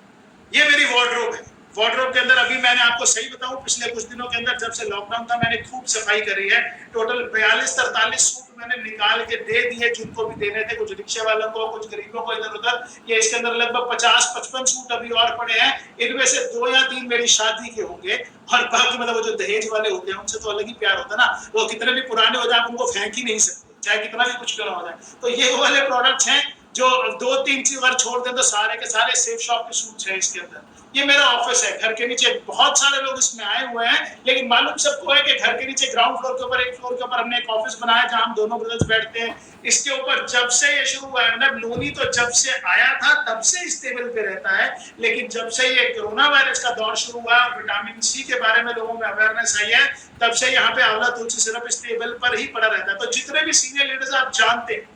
ये मेरी वार्डरोब है। वार्डरोब के अंदर अभी मैंने आपको सही बताऊं, पिछले कुछ दिनों के अंदर जब से लॉकडाउन था, मैंने खूब सफाई करी है। टोटल 42-43 सूट मैंने निकाल के दे दिए, जिनको भी देने थे, कुछ रिक्शे वालों को, कुछ गरीबों को इधर उधर। ये इसके अंदर लगभग 50-55 सूट अभी और पड़े हैं। इनमें से 2 या 3 मेरी शादी के होंगे, और बाकी मतलब वो जो दहेज वाले होते हैं उनसे तो अलग ही प्यार होता है ना। वो कितने भी पुराने हो जाए आप उनको फेंक ही नहीं सकते, चाहे कितना भी कुछ करना हो जाए। तो ये वो वाले प्रोडक्ट्स हैं जो 2-3 चीज अगर छोड़ दें तो सारे के सारे सेफ शॉप के सूट्स हैं इसके अंदर। ये मेरा ऑफिस है, घर के नीचे बहुत सारे लोग इसमें आए हुए हैं, लेकिन मालूम सबको है कि घर के नीचे ग्राउंड फ्लोर के ऊपर, एक फ्लोर के ऊपर हमने एक ऑफिस बनाया जहां हम दोनों ब्रदर्स बैठते हैं। इसके ऊपर जब से ये शुरू हुआ है, मतलब लोनी तो जब से आया था तब से इस टेबल पे रहता है, लेकिन जब से ये कोरोना वायरस का दौर शुरू हुआ, विटामिन सी के बारे में लोगों में अवेयरनेस आई है, तब से यहाँ पे आंवला तुलसी सिरप इस टेबल पर ही पड़ा रहता है। तो जितने भी सीनियर लीडर्स आप जानते हैं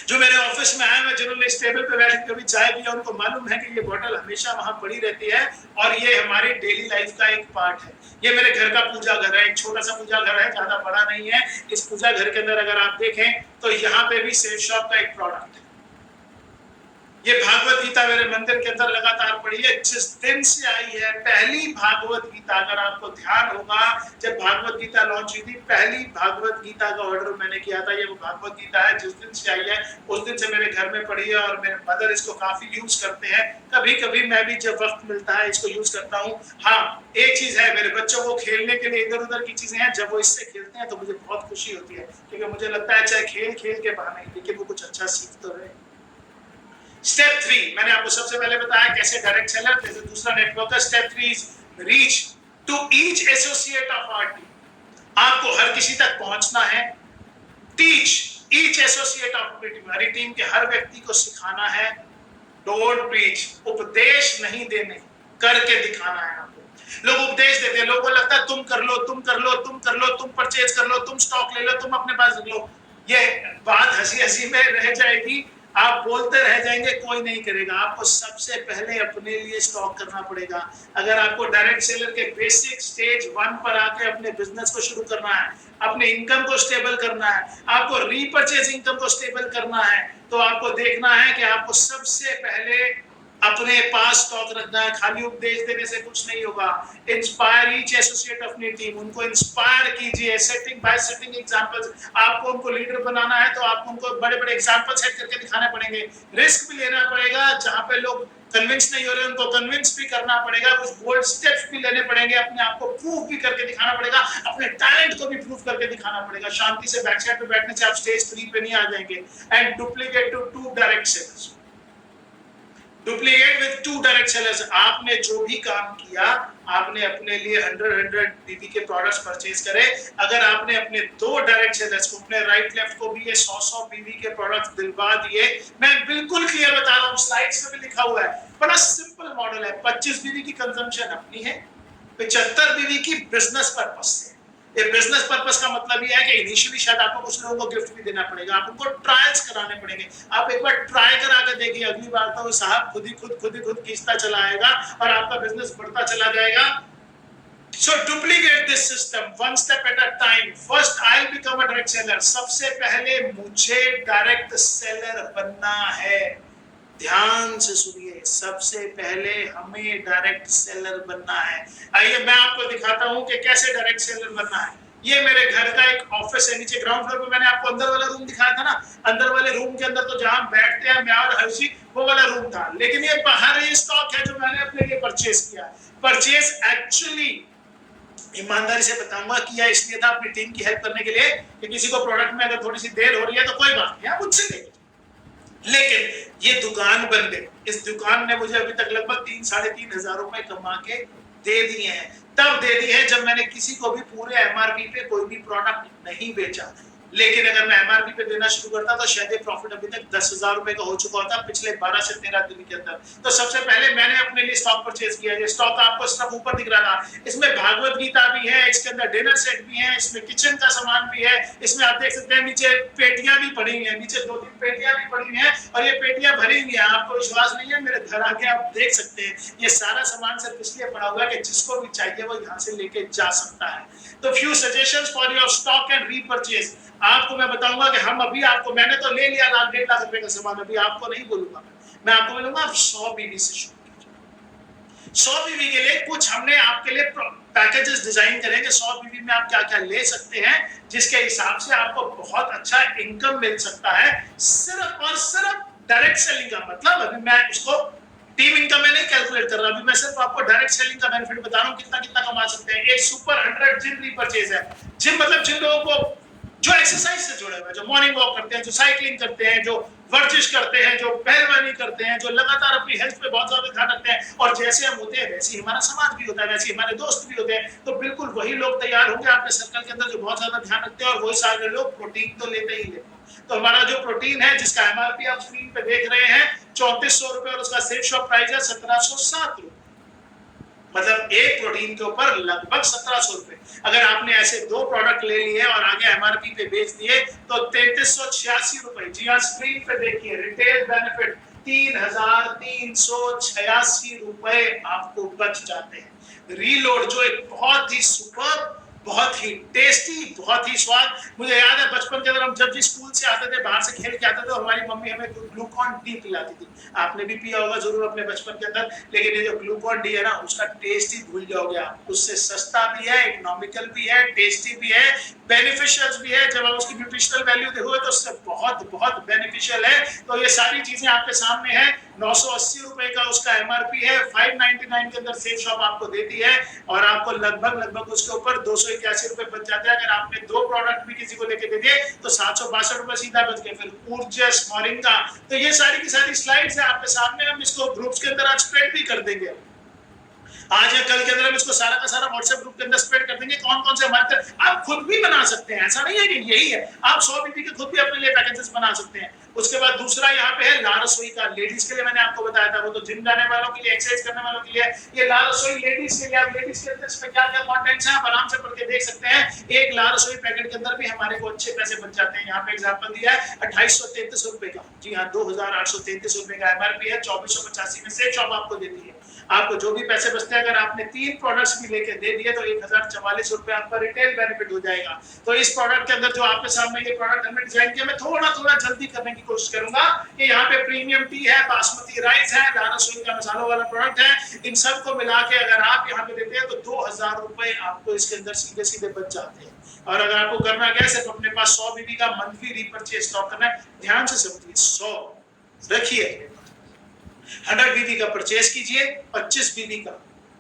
जो मेरे ऑफिस में आए हैं, जिन्होंने इस टेबल पे बैठ के कभी चाय पिया, उनको मालूम है कि ये बोतल हमेशा वहां पड़ी रहती है और ये हमारी डेली लाइफ का एक पार्ट है। ये मेरे घर का पूजा घर है, एक छोटा सा पूजा घर है, ज्यादा बड़ा नहीं है। इस पूजा घर के अंदर अगर आप देखें तो यहाँ पे भी सेफ शॉप का एक प्रोडक्ट है। ये भागवत गीता मेरे मंदिर के अंदर लगातार पढ़ी है, जिस दिन से आई है पहली भागवत गीता। अगर आपको ध्यान होगा, जब भागवत गीता लॉन्च हुई थी, पहली भागवत गीता का ऑर्डर मैंने किया था। ये वो भागवत गीता है, जिस दिन से आई है उस दिन से मेरे घर में पढ़ी है और मेरे मदर इसको काफी यूज करते हैं। कभी कभी मैं भी जब वक्त मिलता है इसको यूज करता हूँ। हाँ, एक चीज है, मेरे बच्चों को खेलने के लिए इधर उधर की चीजें हैं, जब वो इससे खेलते हैं तो मुझे बहुत खुशी होती है, क्योंकि मुझे लगता है चाहे खेल खेल के बहाने, लेकिन वो कुछ अच्छा सीख तो रहे। स्टेप 3 मैंने आपको सबसे पहले बताया कैसे डायरेक्ट सेलर, जैसे दूसरा नेटवर्क है। Step 3 is reach to each associate of our team. आपको हर किसी तक पहुंचना है। Teach each associate of team, हमारी टीम के हर व्यक्ति को सिखाना है। डोंट प्रीच, उपदेश नहीं देने, करके दिखाना है आपको। लोग उपदेश देते हैं, लोगों को लगता है तुम कर लो, तुम कर लो, तुम कर लो, तुम परचेज कर लो, तुम स्टॉक ले लो, तुम अपने पास रख लो। ये बात हंसी हंसी में रह जाएगी, आप बोलते रह जाएंगे, कोई नहीं करेगा। आपको सबसे पहले अपने लिए स्टॉक करना पड़ेगा। अगर आपको डायरेक्ट सेलर के बेसिक स्टेज 1 पर आके अपने बिजनेस को शुरू करना है, अपने इनकम को स्टेबल करना है, आपको रीपरचेज इनकम को स्टेबल करना है, तो आपको देखना है कि आपको सबसे पहले अपने पास स्टॉक रखना है। खाली उपदेश देने से कुछ नहीं होगा। इंस्पायर ईच एसोसिएट ऑफ अपनी टीम, उनको इंस्पायर कीजिए, सेटिंग बाय सेटिंग एग्जांपल्स। आपको उनको लीडर बनाना है तो आपको उनको बड़े बड़े एग्जांपल सेट करके दिखाने पड़ेंगे। रिस्क भी लेना पड़ेगा, जहां पे लोग कन्विंस नहीं हो रहे उनको कन्विंस भी करना पड़ेगा। कुछ बोल्ड स्टेप्स भी लेने पड़ेंगे, अपने आप को प्रूव भी करके दिखाना पड़ेगा, अपने टैलेंट को भी प्रूव करके दिखाना पड़ेगा। शांति से बैक साइड पे बैठने से आप स्टेज 3 पे नहीं आ जाएंगे। And duplicate to 2 direct sellers, duplicate with 2 direct sellers. आपने जो भी काम किया, आपने अपने लिए 100 पीवी के प्रोडक्ट्स परचेज करे। अगर आपने अपने 2 डायरेक्ट सेलर्स को, अपने राइट लेफ्ट को भी ये 100 पीवी के प्रोडक्ट्स दिलवा दिए, मैं बिल्कुल क्लियर बता रहा हूँ, स्लाइड्स में भी लिखा हुआ है, बड़ा सिंपल मॉडल है। 25 पीवी की कंजम्पशन अपनी है, 75 पीवी की बिजनेस पर्पस से। ये बिजनेस पर्पस का मतलब ये है कि इनिशियली शायद आपको कुछ लोगों को गिफ्ट भी देना पड़ेगा, आप उनको ट्रायल्स कराने पड़ेंगे। आप एक बार ट्राई करा के देखिए, अगली बार तो वो साहब खुद ही खुद खींचता चला आएगा और आपका बिजनेस बढ़ता चला जाएगा। So duplicate this system one step at a time. First I'll become a direct seller. सबसे पहले मुझे डायरेक्ट सेलर बनना है। ध्यान से सुनिए, सबसे पहले हमें डायरेक्ट सेलर बनना है। आइए मैं आपको दिखाता हूं कि कैसे डायरेक्ट सेलर बनना है। ये मेरे घर का एक ऑफिस है, नीचे ग्राउंड फ्लोर पे मैंने आपको अंदर वाला रूम दिखाया था ना, अंदर वाले रूम के अंदर तो जहां बैठते हैं मैं और हर्षी, वो वाला रूम था। लेकिन ये बाहर ये स्टॉक है जो मैंने अपने लिए परचेज किया। परचेज एक्चुअली ईमानदारी से बताऊंगा किया इसलिए था अपनी टीम की हेल्प करने के लिए कि किसी को प्रोडक्ट में अगर थोड़ी सी देर हो रही है तो कोई बात नहीं, आप मुझसे ले। लेकिन ये दुकान बन गई। इस दुकान ने मुझे अभी तक लगभग 3-3.5 हजार रुपए कमा के दे दिए हैं। तब दे दिए हैं जब मैंने किसी को भी पूरे एमआरपी पे कोई भी प्रोडक्ट नहीं बेचा। लेकिन अगर मैं एमआरपी पे देना शुरू करता तो शायद ये प्रॉफिट अभी तक 10,000 रुपए का हो चुका होता पिछले 12 से 13 दिन के अंदर। तो सबसे पहले मैंने अपने लिए स्टॉक परचेज किया। ये स्टॉक आपको सिर्फ ऊपर दिख रहा था, इसमें भागवत गीता भी है, इसके अंदर डिनर सेट भी है, इसमें किचन का सामान भी है, इसमें आप देख सकते हैं नीचे पेटियां भी पड़ी हुई है, नीचे 2-3 पेटियां भी पड़ी हुई है और ये पेटियां भरी हुई है। आपको विश्वास नहीं है, मेरे घर आके आप देख सकते हैं ये सारा सामान सिर्फ इसलिए पड़ा हुआ है कि जिसको भी चाहिए वो यहाँ से लेके जा सकता है। तो few suggestions for your stock and repurchase. आपको मैं बताऊंगा कि हम अभी आपको, मैंने तो ले लिया 1.5 लाख रुपए का सामान, अभी आपको नहीं बोलूंगा, मैं आपको बोलूंगा आप 100 बीवी से शुरू कीजिए। 100 बीवी के लिए कुछ हमने आपके लिए पैकेजेस डिजाइन करेंगे। 100 बीवी में आप क्या क्या ले सकते हैं जिसके हिसाब से आपको बहुत अच्छा इनकम मिल सकता है। सिर्फ और सिर्फ डायरेक्ट सेलिंग का मतलब, अभी मैं उसको टीम इनकम में नहीं कैलकुलेट कर रहा, अभी मैं सिर्फ आपको डायरेक्ट सेलिंग का बेनिफिट बता रहा हूं कितना कितना कमा सकते हैं। एक सुपर 100 जिम रीपरचेज है। जिम मतलब जिन लोगों को जो एक्सरसाइज से जुड़े हुए हैं, जो मॉर्निंग वॉक करते हैं, जो साइकिलिंग करते हैं, जो वर्जिश करते हैं, जो पहलवानी करते हैं, जो लगातार अपनी हेल्थ पे बहुत ज्यादा ध्यान रखते हैं। और जैसे हम होते हैं वैसे हमारा समाज भी होता है, वैसे हमारे दोस्त भी होते हैं। तो बिल्कुल वही लोग तैयार होंगे आपके सर्कल के अंदर जो बहुत ज्यादा ध्यान रखते हैं और वही सारे लोग प्रोटीन तो लेते ही लेते हैं। तो हमारा जो प्रोटीन है जिसका एमआरपी आप स्क्रीन पे देख रहे हैं 3400 रुपए और उसका सेफ शॉप प्राइस है 1707 रुपए। मतलब एक प्रोटीन के ऊपर लगभग 1700 रुपए। अगर आपने ऐसे 2 प्रोडक्ट ले लिए और आगे एमआरपी पे बेच दिए तो 3386 रुपए। जी हाँ, स्क्रीन पे देखिए, रिटेल बेनिफिट 3386 रुपए आपको बच जाते हैं। रीलोड जो एक बहुत ही सुपर, बहुत ही टेस्टी, बहुत ही स्वाद। मुझे याद है बचपन के अंदर हम जब भी स्कूल से आते थे, बाहर से खेल के आते थे, हमारी मम्मी हमें ग्लूकॉन डी पिलाती थी। आपने भी पिया होगा जरूर अपने बचपन के अंदर। लेकिन ये जो ग्लूकॉन डी है ना, उसका टेस्ट ही भूल जाओगे आप। उससे सस्ता भी है, इकोनॉमिकल भी है, टेस्टी भी है, बेनिफिशियल भी है। जब आप उसकी न्यूट्रिशनल वैल्यू देखोगे तो उससे बहुत बहुत बेनिफिशियल है। तो ये सारी चीजें आपके सामने है। 980 रुपए का उसका एमआरपी है, 599 के अंदर सेफ शॉप आपको देती है और आपको लगभग उसके ऊपर 281 रुपए बच जाते हैं। अगर आपने 2 प्रोडक्ट भी किसी को लेके दे दिए तो 762 रुपए सीधा बच गए। फिर ऊर्जस, मोरिंगा, तो ये सारी की सारी स्लाइड्स है आपके सामने। हम इसको ग्रुप्स के अंदर आज स्प्रेड भी कर देंगे। आज या कल के अंदर हम इसको सारा का सारा व्हाट्सएप ग्रुप के अंदर स्प्रेड कर देंगे। कौन कौन से हमारे आप खुद भी बना सकते हैं, ऐसा नहीं है कि यही है। आप 100 बीबी के खुद भी अपने लिए पैकेजेस बना सकते हैं। उसके बाद दूसरा यहाँ पे है ला रसोई का। लेडीज के लिए मैंने आपको बताया था, वो तो जिम जाने वालों के लिए, एक्सरसाइज करने वालों के लिए। ये ला रसोई लेडीज के लिए। आप लेडीज के अंदर इसमें क्या क्या कंटेंट्स हैं आप आराम से पढ़ के देख सकते हैं। एक ला रसोई पैकेट के अंदर भी हमारे को अच्छे पैसे बच जाते हैं। यहाँ पे एग्जांपल दिया है 2833 रुपए का। जी हाँ, 2833 रुपए का एमआरपी है, 2485 में सेफ शॉप आपको देती है। आपको जो भी पैसे बचते हैं, अगर आपने 3 प्रोडक्ट्स भी लेके दे दिए तो 1044 रुपए आपका रिटेल बेनिफिट हो जाएगा। तो इस प्रोडक्ट के अंदर जो आपके सामने ये प्रोडक्ट हमने डिजाइन किया, मैं थोड़ा जल्दी करने की कोशिश करूंगा कि यहाँ पे प्रीमियम टी है, बासमती राइस है, ला रसोई का मसालों वाला प्रोडक्ट है। इन सब को मिला के अगर आप यहाँ पे देते हैं तो 2000 रुपए आपको इसके अंदर सीधे सीधे बच जाते हैं। और अगर आपको करना क्या है, सिर्फ अपने पास 100 बीबी का मंथली रीपरचेज स्टॉक करना है। ध्यान से समझिए, 100 रखिए, 100 बीबी का परचेज कीजिए, 25 बीबी का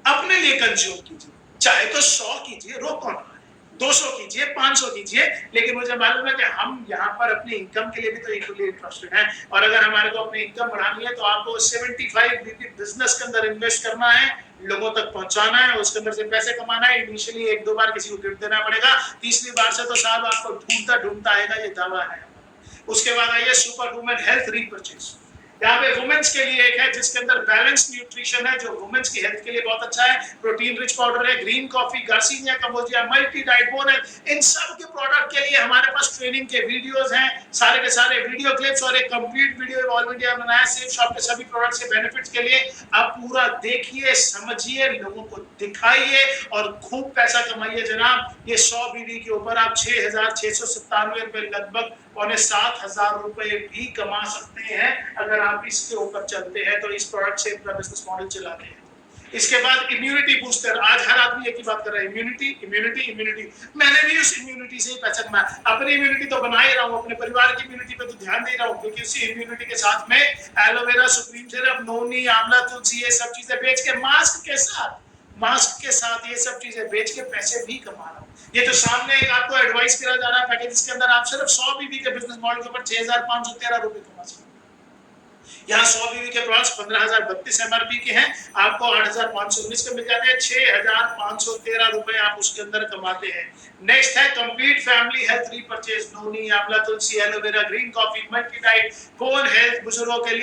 अपने लिए कंज्यूम कीजिए। चाहे तो 100 कीजिए, रोक कौन रहा है, 200 कीजिए, 500 कीजिए। लेकिन मुझे मालूम है कि हम यहाँ पर अपनी इनकम के लिए भी तो इक्वली इंटरेस्टेड हैं। और अगर हमारे को अपनी इनकम बढ़ानी है तो आपको 75 बीबी बिजनेस के अंदर इन्वेस्ट करना है, लोगों तक पहुंचाना है, उसके अंदर से पैसे कमाना है। इनिशियली 1-2 बार किसी को गिफ्ट देना पड़ेगा, तीसरी बार से तो साहब आपको ढूंढता आएगा, ये दावा है। उसके बाद आइए सुपर वुमेन हेल्थ रीपरचेज। यहाँ पे वुमेन्स के लिए एक है जिसके अंदर बैलेंस न्यूट्रिशन है, जो वुमेन्स की हेल्थ के लिए बहुत अच्छा है। प्रोटीन रिच पाउडर है, green coffee, garcinia cambogia, multi diet bone है। इन सब के प्रोडक्ट के लिए हमारे पास ट्रेनिंग के वीडियोस हैं, सारे के सारे वीडियो क्लिप्स और एक कंप्लीट वीडियो ऑल इंडिया बनाया सेफ शॉप के सभी प्रोडक्ट्स के बेनिफिट्स के लिए। आप पूरा देखिए, समझिए, लोगों को दिखाइए और खूब पैसा कमाइए जनाब। ये 100 बीवी के ऊपर आप 6,697 रुपए, लगभग 7,500 रुपए भी कमा सकते हैं अगर आप इसके ऊपर चलते हैं, तो इस प्रोडक्ट से अपना बिजनेस मॉडल चलाते हैं। इसके बाद इम्यूनिटी बूस्टर, आज हर आदमी एक ही बात कर रहा है, इम्यूनिटी इम्यूनिटी इम्यूनिटी। मैंने भी उस इम्यूनिटी से ही पैसा कमाया, अपनी इम्यूनिटी तो बना ही रहा हूँ, अपने परिवार की इम्यूनिटी पे तो ध्यान दे रहा हूँ, क्योंकि उसी इम्यूनिटी के साथ में एलोवेरा, सुप्रीम सिरप, नोनी, आंवला, तुलसी, ये सब चीजें बेच के मास्क के साथ ये सब चीजें बेच के पैसे भी कमा रहा हूँ। ये तो सामने एक आपको एडवाइस करा जा रहा है पैकेज, जिसके अंदर आप सिर्फ 100 बीबी के बिजनेस मॉडल के ऊपर 6,513 रुपए कमा सकते हैं। यहाँ 100 बीबी के प्रोडक्ट्स 15,032 एमआरपी के हैं, आपको 8,519 के मिल जाते हैं, 6,513 रुपए आप उसके अंदर कमाते हैं। नेक्स्ट है complete family health repurchase, noni, amla, tulsi, aloe vera, green coffee, multi diet, bone health, बुजुर्गों के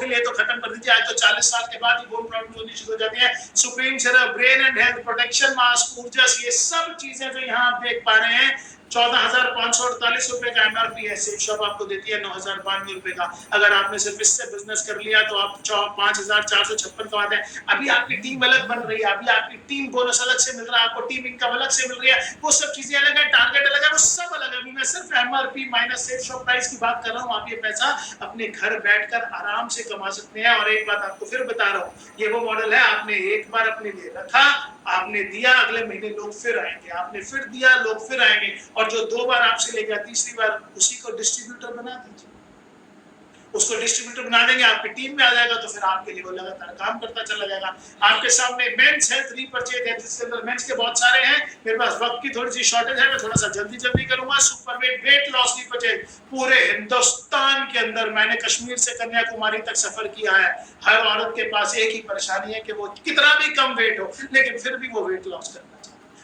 लिए तो खत्म कर दीजिए, आज तो 40 साल के बाद ही बोन प्रॉब्लम होनी शुरू हो जाती है। Supreme syrup, brain and health, protection mask, ऊर्जस, ये सब चीजें जो यहाँ आप देख पा रहे हैं, 14,548 रुपए का एमआरपी है। सेफ शॉप आपको देती है 9,092 रुपए का। अगर आपने सिर्फ इससे बिजनेस कर लिया तो आप 5,456 कमाते हैं। अभी आपकी टीम अलग बन रही है, अभी आपकी टीम बोनस अलग से मिल रहा है, आपको टीम इनकम अलग से मिल रही है, वो सब चीजें अलग है, टारगेट अलग है, वो सब अलग है। अभी मैं सिर्फ MRP minus Safe Shop price की बात कर रहा हूँ। आप ये पैसा अपने घर बैठकर आराम से कमा सकते हैं। और एक बात आपको फिर बता रहा हूँ, ये वो मॉडल है, आपने एक बार अपने लिए रखा, आपने दिया, अगले महीने लोग फिर आएंगे, आपने फिर दिया, लोग फिर आएंगे, और जो 2 बार आपसे ले गया, तीसरी बार उसी को डिस्ट्रीब्यूटर बना दीजिए, उसको डिस्ट्रीब्यूटर बना देंगे, आपकी टीम में आ जाएगा, तो फिर आपके लिए वो लगातार काम करता चला जाएगा। आपके सामने मेंस हेल्थ रीपर्चेज है, जिसके अंदर मेंस के बहुत सारे हैं, मेरे पास वक्त की थोड़ी सी शॉर्टेज है, मैं थोड़ा सा जल्दी करूंगा। सुपर वेट लॉस रीपर्चेज, पूरे हिंदुस्तान के अंदर मैंने कश्मीर से कन्याकुमारी तक सफर किया है, हर औरत के पास एक ही परेशानी है कि वो कितना भी कम वेट हो, लेकिन फिर भी वो वेट लॉस करना,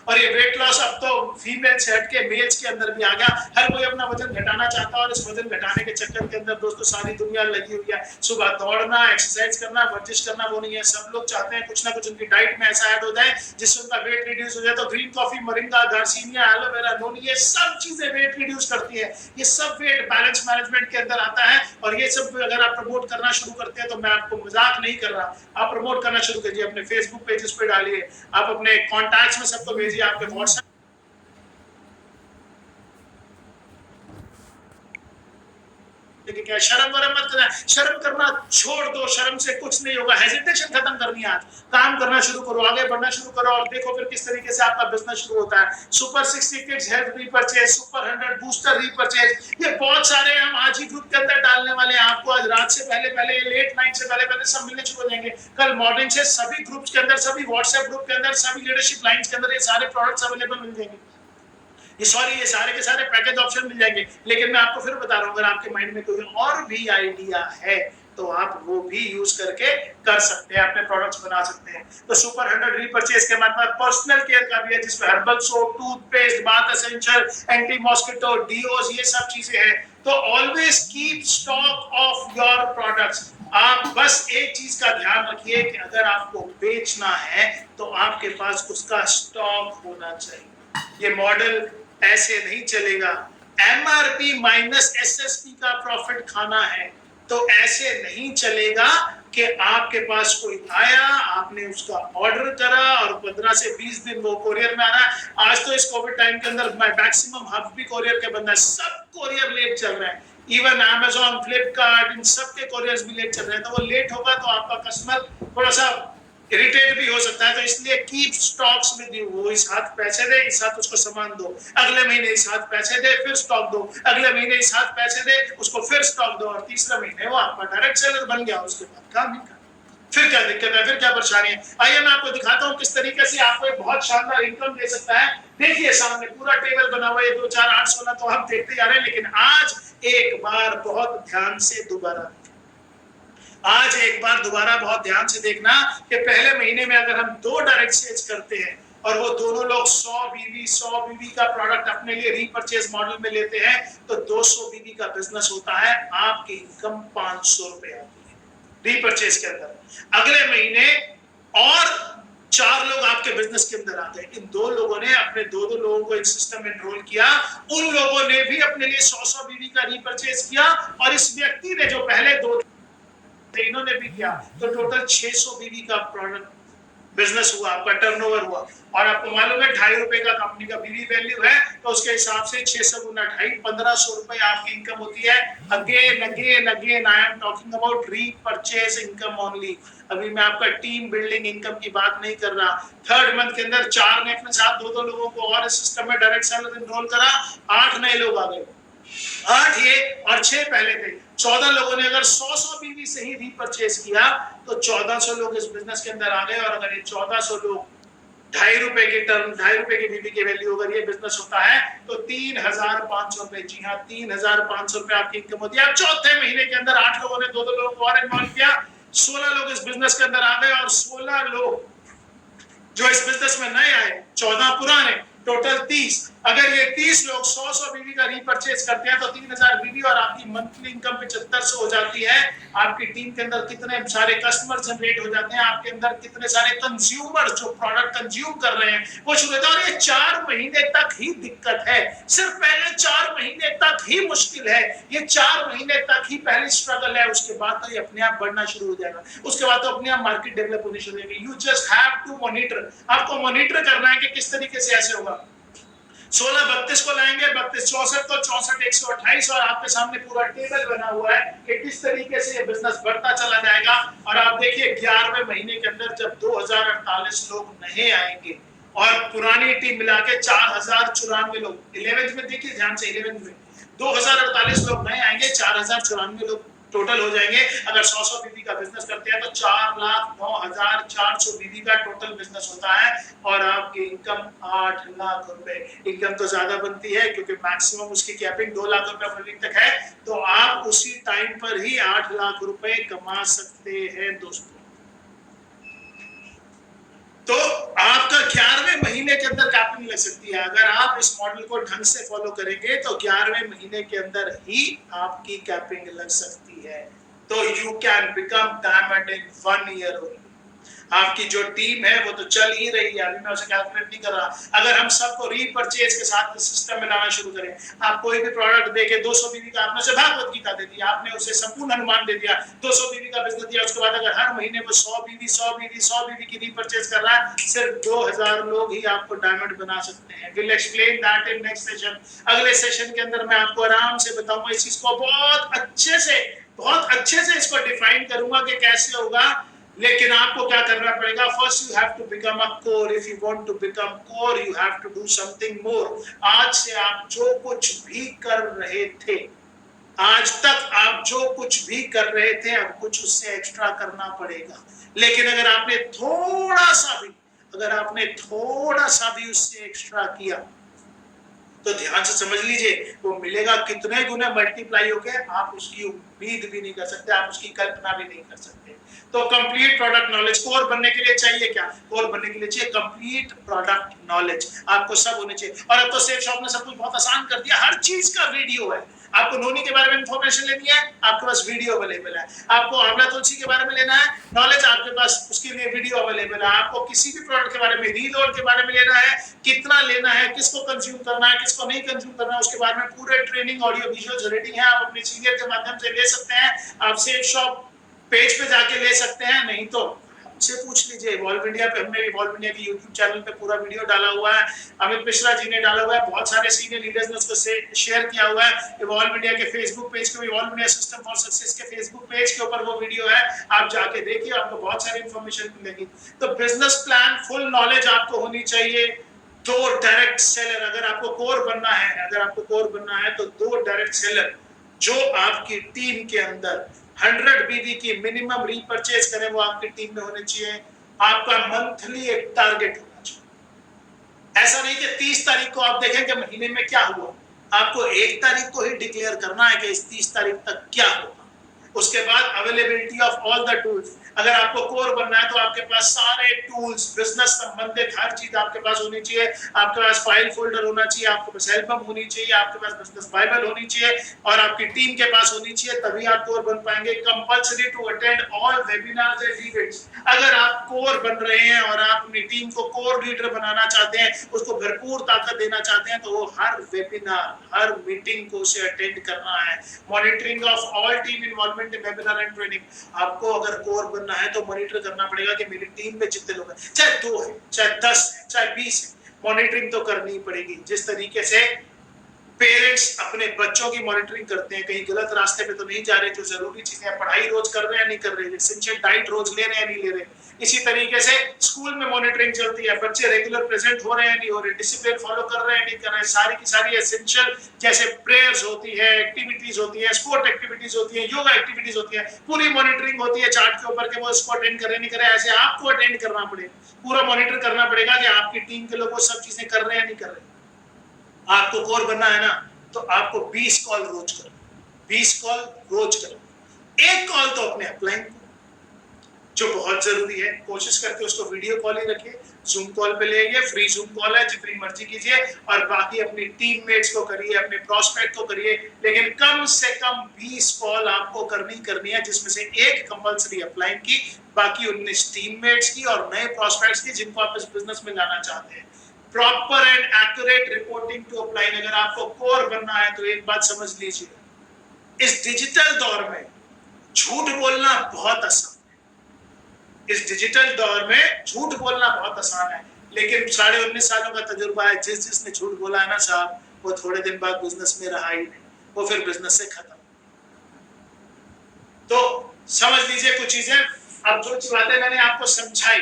और ये वेट लॉस अब तो फीमेल से हट के मेल्स के अंदर भी आ गया। हर कोई अपना वजन घटाना चाहता है, और इस वजन घटाने के चक्कर के अंदर दोस्तों सारी दुनिया लगी हुई है। सुबह दौड़ना, एक्सरसाइज करना, वर्जिश करना वो नहीं है, सब लोग चाहते हैं कुछ ना कुछ उनकी डाइट में ऐसा ऐड हो जाए जिससे उनका वेट रिड्यूस हो जाए। तो green coffee, moringa, garcinia, aloe vera, noni, ये सब चीजें वेट रिड्यूस करती है। ये सब वेट बैलेंस मैनेजमेंट के अंदर आता है, और ये सब अगर आप प्रमोट करना शुरू करते हैं, तो मैं आपको मजाक नहीं कर रहा, आप प्रमोट करना शुरू कीजिए, अपने फेसबुक पेजेस पे डालिए, आप अपने कॉन्टैक्ट्स में सबको भेजिए, आपके व्हाट्सएप लेकिन क्या शर्म वरम मत करना, शर्म करना छोड़ दो, शर्म से कुछ नहीं होगा। हेजिटेशन खत्म करनी है, आज काम करना शुरू करो, आगे बढ़ना शुरू करो, और देखो फिर किस तरीके से आपका बिजनेस शुरू होता है। Super 60 kids health repurchase, super 100 booster repurchase, ये बहुत सारे हम आज ही ग्रुप के अंदर डालने वाले हैं। आपको आज रात से पहले लेट नाइट से पहले सब मिलने शुरू हो जाएंगे। कल मॉर्निंग से सभी ग्रुप्स के अंदर, सभी व्हाट्सएप ग्रुप के अंदर, सभी लीडरशिप लाइंस के अंदर ये सारे प्रोडक्ट्स अवेलेबल मिल जाएंगे। ये सारे के सारे पैकेज ऑप्शन मिल जाएंगे। लेकिन मैं आपको फिर बता रहा हूँ, अगर आपके माइंड में कोई और भी आइडिया है तो आप वो भी यूज करके कर सकते हैं, अपने प्रोडक्ट्स बना सकते हैं। तो सुपर 100 रीपर्चेज के हमारे पास पर्सनल केयर का भी है, जिसमें herbal soap, toothpaste, bath essential, anti mosquito, deos, ये सब चीजें हैं। तो always keep stock of your products. आप बस एक चीज का ध्यान रखिए कि अगर आपको बेचना है तो आपके पास उसका स्टॉक होना चाहिए। ये मॉडल ऐसे नहीं चलेगा। एमआरपी माइनस एसएसपी का प्रॉफिट खाना है तो ऐसे नहीं चलेगा कि आपके पास कोई आया, आपने उसका ऑर्डर करा और 15 से 20 दिन वो कोरियर में आ रहा है। आज तो इस कोविड टाइम के अंदर मैक्सिमम हब भी कोरियर के बंदा है, सब कोरियर लेट चल रहे हैं, इवन अमेज़न, फ्लिपकार्ट, इन सब के कोरियर्स भी लेट चल रहे हैं। तो वो लेट होगा तो आपका कस्टमर थोड़ा सा इरिटेट भी हो सकता है। तो इसलिए कीप स्टॉक्स विद यू। वो इस हाथ पैसे दे, इस हाथ उसको सामान दो, अगले महीने इस हाथ पैसे दे, फिर स्टॉक दो, अगले महीने इस हाथ पैसे दे, उसको फिर स्टॉक दो, और तीसरे महीने वो आपका डायरेक्ट सेलर बन गया। उसके बाद काम नहीं करना। फिर क्या दिक्कत है, फिर क्या परेशानी है? आइए मैं आपको दिखाता हूँ किस तरीके से आपको एक बहुत शानदार इनकम दे सकता है। देखिए सामने पूरा टेबल बना हुआ है, 2, 4, 8, 16 तो हम देखते जा रहे हैं, लेकिन आज एक बार बहुत ध्यान से बहुत ध्यान से देखना कि पहले महीने में अगर हम 2 डायरेक्ट सेल्स करते हैं और वो दोनों लोग 100 बीवी का प्रोडक्ट अपने लिए रीपर्चेज मॉडल में लेते हैं तो 200 बीवी का बिजनेस होता है, आपकी इनकम 500 रुपए आती है। रीपरचेज के अंदर। अगले महीने और 4 लोग आपके बिजनेस के अंदर आ गए। इन 2 लोगों ने अपने 2 लोगों को इस सिस्टम में एनरोल किया। उन लोगों ने भी अपने लिए 100 बीवी का रीपरचेज किया और इस व्यक्ति ने जो पहले 2 थे इन्होंने भी किया, तो टोटल 600 बीवी का प्रोडक्ट बिजनेस हुआ, आपका टर्नओवर हुआ। और आपको मालूम है 2.5 रुपए का कंपनी का बीवी वैल्यू है, तो उसके हिसाब से 600 गुना 2.5 1500 रुपए आपकी इनकम होती है। Again I am talking about repurchase income only. अभी मैं आपका टीम बिल्डिंग इनकम की बात नहीं कर रहा। 3rd मंथ के अंदर 4 ने अपने साथ 2 लोगों को और इस सिस्टम में डायरेक्ट सेलर एनरोल करा, 8 नए लोग आ गए। 8 ये और 6 पहले थे। 14 लोगों ने अगर 100 बीवी से ही रीपरचेज किया तो 1400 लोग इस बिजनेस के अंदर आ गए। और अगर ये 1400 लोग 2.5 रुपए के टर्म 2.5 रुपए की बीवी की वैल्यू अगर ये बिजनेस होता है तो 3500 रुपए, जी हाँ 3500 रुपए आपकी इनकम होती है। अब चौथे महीने के अंदर 8 लोगों ने 2 लोगों को और इन्वॉल्व किया, 16 लोग इस बिजनेस के अंदर आ गए। और 16 लोग जो इस बिजनेस में नए आए, 14 पुराने, टोटल 30। अगर ये 30 लोग 100 बीवी का रीपरचेज करते हैं तो 3000 बीवी और आपकी मंथली इनकम 7500 हो जाती है। आपकी टीम के अंदर कितने सारे कस्टमर जनरेट हो जाते हैं, आपके अंदर कितने सारे कंज्यूमर जो प्रोडक्ट कंज्यूम कर रहे हैं वो शुरू होता है। और ये 4 महीने तक ही दिक्कत है, सिर्फ पहले 4 महीने तक ही मुश्किल है, ये 4 महीने तक ही पहली स्ट्रगल है। उसके बाद तो ये अपने आप बढ़ना शुरू हो जाएगा, उसके बाद तो अपने आप मार्केट डेवलप होनी शुरू हो जाएगी। You just have to monitor, आपको मॉनिटर करना है कि किस तरीके से ऐसे होगा। 16 32 को लाएंगे, 32 64 को 64 128 और आपके सामने पूरा टेबल बना हुआ है कि किस तरीके से ये बिजनेस बढ़ता चला जाएगा। और आप देखिए 11वें महीने के अंदर जब 2048 लोग नए आएंगे और पुरानी टीम मिला के 4094 लोग, 11th में देखिए ध्यान से, 11th में 2048 लोग नए आएंगे, 4094 लोग टोटल हो जाएंगे। अगर 100 बीवी का बिजनेस करते हैं तो 4,09,400 बीवी का टोटल बिजनेस होता है और आपकी इनकम 8 लाख रुपए। इनकम तो ज्यादा बनती है क्योंकि मैक्सिमम उसकी कैपिंग 2 लाख रुपए फंडिंग तक है, तो आप उसी टाइम पर ही 8 लाख रुपए कमा सकते हैं दोस्तों। तो आपका 11वें महीने के अंदर कैपिंग लग सकती है। अगर आप इस मॉडल को ढंग से फॉलो करेंगे तो 11वें महीने के अंदर ही आपकी कैपिंग लग सकती है। तो you can become diamond in 1 year only. आपकी जो टीम है वो तो चल ही रही है, अभी मैं उसे कैलकुलेट नहीं कर रहा। अगर हम सबको रीपरचेज के साथ सिस्टम में लाना शुरू करें, आप कोई भी प्रोडक्ट देके 200 बीवी का आपने उसे भागवत गीता दे दिया, आपने उसे संपूर्ण हनुमान दे दिया, 200 बीवी का बिजनेस दिया, उसके बाद अगर हर महीने वो 100 बीवी की रीपरचेज कर रहा है, सिर्फ 2000 लोग ही आपको डायमंड बना सकते हैं। Will explain that in next session. अगले सेशन के अंदर मैं आपको आराम से बताऊंगा इस चीज को, बहुत अच्छे से इसको डिफाइन करूंगा कि कैसे होगा। लेकिन आपको क्या करना पड़ेगा, first you have to become a core. If you want to become core you have to do something more. आज से आप जो कुछ भी कर रहे थे, आज तक आप जो कुछ भी कर रहे थे, अब कुछ उससे एक्स्ट्रा करना पड़ेगा। लेकिन अगर आपने थोड़ा सा भी उससे एक्स्ट्रा किया तो ध्यान से समझ लीजिए वो मिलेगा कितने गुने मल्टीप्लाई होके, आप उसकी उम्मीद भी नहीं कर सकते, आप उसकी कल्पना भी नहीं कर सकते। तो कंप्लीट प्रोडक्ट नॉलेज कोर बनने के लिए चाहिए क्या? कोर बनने के लिए चाहिए कंप्लीट प्रोडक्ट नॉलेज। आपको सब होने चाहिए। और अब तो सेफ शॉप ने सब कुछ बहुत आसान कर दिया, हर चीज का वीडियो है। आपको नोनी के बारे में इंफॉर्मेशन लेनी है, आपके पास वीडियो अवेलेबल है। आपको आंवला तुलसी के बारे में लेना है नॉलेज, आपके पास उसके लिए वीडियो अवेलेबल है। आपको किसी भी प्रोडक्ट के बारे में, रीलोड के बारे में लेना है, कितना लेना है, किसको कंज्यूम करना है, किसको नहीं कंज्यूम करना है, उसके बारे में पूरे ट्रेनिंग ऑडियो विजुअल्स रेडी है। आप अपने सीनियर के माध्यम से ले सकते हैं, आप सेफ शॉप पेज पे जाके ले सकते हैं, नहीं तो हमसे पूछ लीजिए। इवॉल्व इंडिया पे, हमने इवॉल्व इंडिया के यूट्यूब चैनल पे पूरा वीडियो डाला हुआ है, अमित मिश्रा जी ने डाला हुआ है, बहुत सारे सीनियर लीडर्स ने उसको शेयर किया हुआ है। इवॉल्व इंडिया के फेसबुक पेज पे, evolve India system for success के फेसबुक पेज के ऊपर वो वीडियो है, आप जाके देखिए, आपको बहुत सारी इंफॉर्मेशन मिलेगी। तो बिजनेस प्लान, फुल नॉलेज आपको होनी चाहिए। 2 डायरेक्ट सेलर, अगर आपको कोर बनना है तो 2 डायरेक्ट सेलर जो आपकी टीम के अंदर 100 बीवी की मिनिमम रीपरचेज करें, वो आपकी टीम में होने चाहिए। आपका मंथली एक टारगेट होना चाहिए। ऐसा नहीं कि 30 तारीख को आप देखें कि महीने में क्या हुआ, आपको 1 तारीख को ही डिक्लेयर करना है कि इस 30 तारीख तक क्या होगा। उसके बाद availability of all the tools. अगर आपको कोर बनना है तो आपके पास सारे टूल्स बिजनेस संबंधित हर चीज आपके पास होनी चाहिए। आपके पास फाइल फोल्डर होना चाहिए, आपके पास एल्बम होनी चाहिए, आपके पास बिजनेस बाइबल होनी चाहिए और आपकी टीम के पास होनी चाहिए, तभी आप कोर बन पाएंगे। Compulsory to attend all webinars and events. अगर आप कोर बन रहे हैं और आप अपनी टीम को कोर लीडर बनाना चाहते हैं, उसको भरपूर ताकत देना चाहते हैं, तो वो हर वेबिनार हर मीटिंग को उसे अटेंड करना है। Monitoring of all team involvement in webinar and training. आपको अगर कोर बनना है तो मॉनिटर करना पड़ेगा कि मेरी टीम में जितने लोग हैं, चाहे 2 है, चाहे 10 है, चाहे 20 है, मॉनिटरिंग तो करनी ही पड़ेगी। जिस तरीके से पेरेंट्स अपने बच्चों की मॉनिटरिंग करते हैं, कहीं गलत रास्ते पे तो नहीं जा रहे, जो जरूरी चीजें पढ़ाई रोज कर रहे हैं नहीं कर रहे, एसेंशियल डाइट रोज ले रहे हैं नहीं ले रहे। इसी तरीके से स्कूल में मॉनिटरिंग चलती है, बच्चे रेगुलर प्रेजेंट हो रहे हैं नहीं हो रहे, डिसिप्लिन फॉलो कर रहे हैं नहीं कर रहे। सारी की सारी एसेंशियल जैसे प्रेयर्स होती है, एक्टिविटीज होती है, स्पोर्ट एक्टिविटीज होती है, योगा एक्टिविटीज होती है, पूरी मॉनिटरिंग होती है चार्ट के ऊपर के वो इसको अटेंड कर रहे नहीं कर रहे। ऐसे आपको अटेंड करना पड़ेगा, पूरा मॉनिटर करना पड़ेगा कि आपकी टीम के लोग वो सब चीजें कर रहे हैं नहीं कर रहे। आपको कोर बनना है ना, तो आपको 20 कॉल रोज करो, 20 कॉल रोज करो। एक कॉल तो अपने अपलाइन को, जो बहुत जरूरी है, कोशिश करके उसको वीडियो कॉल ही रखिए, जूम कॉल पे ले आइए, फ्री जूम कॉल है, जितनी मर्जी कीजिए, और बाकी अपनी टीममेट्स को करिए, अपने प्रोस्पेक्ट को करिए, लेकिन कम से कम 20 कॉल आपको करनी है, जिसमें से एक कंपल्सरी अपलाइन की, बाकी 19 टीममेट्स की और नए प्रोस्पेक्ट्स की जिनको आप इस बिजनेस में लाना चाहते हैं। Proper and accurate reporting to upline. अगर आपको कोर बनना है तो एक बात समझ लीजिए, इस डिजिटल दौर में झूठ बोलना बहुत आसान है। इस डिजिटल दौर में झूठ बोलना बहुत आसान है, लेकिन 19.5 सालों का तजुर्बा है, जिसने झूठ बोला है ना साहब, वो थोड़े दिन बाद बिजनेस में रहा ही नहीं, वो फिर बिजनेस से खत्म। तो समझ लीजिए कुछ चीजें। अब जो बातें मैंने आपको समझाई,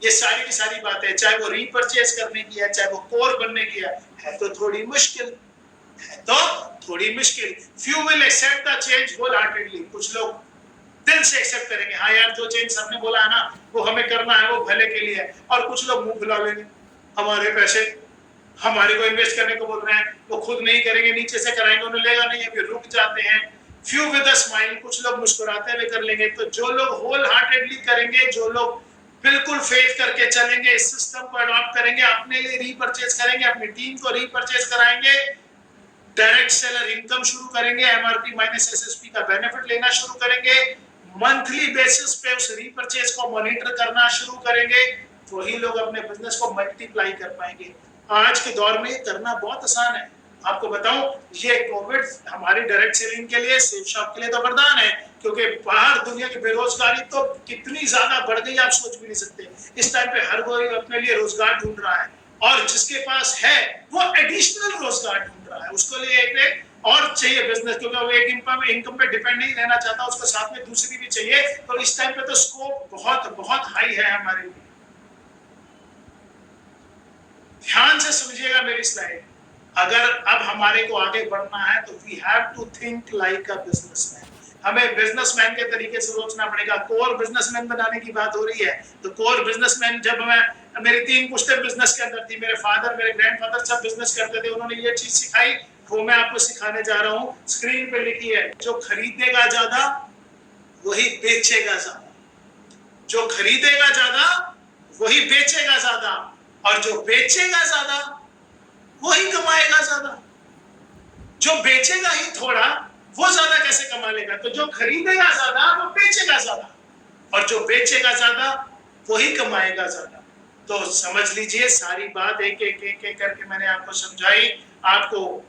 ये सारी की सारी बातें, चाहे वो रीपरचेज करने की है, चाहे वो कोर बनने की है तो थोड़ी मुश्किल few will accept the change wholeheartedly. कुछ लोग दिल से एक्सेप्ट करेंगे, हाँ यार जो चेंज सबने बोला है ना वो हमें करना है, वो भले के लिए है। और कुछ लोग मुंह फुला लेंगे, हमारे पैसे हमारे को इन्वेस्ट करने को बोल रहे हैं, वो खुद नहीं करेंगे, नीचे से कराएंगे, उन्हें लेगा नहीं, अभी रुक जाते हैं। फ्यू विद अ स्माइल, कुछ लोग मुस्कुराते हुए कर लेंगे। तो जो लोग होल हार्टेडली करेंगे, जो लोग बिल्कुल फेथ करके चलेंगे, इस सिस्टम को अडॉप्ट करेंगे, अपने लिए रीपरचेज करेंगे, अपनी टीम को रीपरचेज कराएंगे, डायरेक्ट सेलर इनकम शुरू करेंगे, एमआरपी माइनस एसएसपी का बेनिफिट लेना शुरू करेंगे, मंथली बेसिस पे उस रीपरचेज को मॉनिटर करना शुरू करेंगे, वही लोग अपने बिजनेस को मल्टीप्लाई कर पाएंगे। आज के दौर में करना बहुत आसान है। आपको बताऊं, ये कोविड हमारी डायरेक्ट सेलिंग के लिए, सेफ शॉप के लिए तो वरदान है, क्योंकि बाहर दुनिया की बेरोजगारी तो कितनी ज्यादा बढ़ गई आप सोच भी नहीं सकते। इस टाइम पे हर कोई अपने लिए रोजगार ढूंढ रहा है, और जिसके पास है वो एडिशनल रोजगार ढूंढ रहा है। उसको लिए एक और चाहिए बिजनेस, क्योंकि वो एक इनकम पे डिपेंड नहीं रहना चाहता, उसको साथ में दूसरी भी चाहिए। तो इस टाइम पे तो स्कोप बहुत बहुत हाई है हमारे लिए। ध्यान से समझिएगा मेरी स्लाइड। अगर अब हमारे को आगे बढ़ना है तो we have to think like a businessman. हमें बिजनेसमैन के तरीके से सोचना पड़ेगा। कोर बिजनेसमैन बनाने की बात हो रही है, तो कोर बिजनेसमैन, जब मेरी 3 पुश्तें बिजनेस के अंदर थी, मेरे फादर मेरे ग्रैंडफादर सब बिजनेस करते थे, उन्होंने ये चीज सिखाई, वो मैं आपको सिखाने जा रहा हूँ। स्क्रीन पे लिखी है, जो खरीदेगा ज्यादा वही बेचेगा ज्यादा, जो खरीदेगा ज्यादा वही बेचेगा ज्यादा, और जो बेचेगा ज्यादा वही कमाएगा ज्यादा। जो बेचेगा ही थोड़ा वो ज्यादा कैसे कमा लेगा? तो जो खरीदेगा ज्यादा वो बेचेगा ज्यादा, और जो बेचेगा ज्यादा वही कमाएगा ज्यादा। तो समझ लीजिए, सारी बात एक एक करके मैंने आपको समझाई। आपको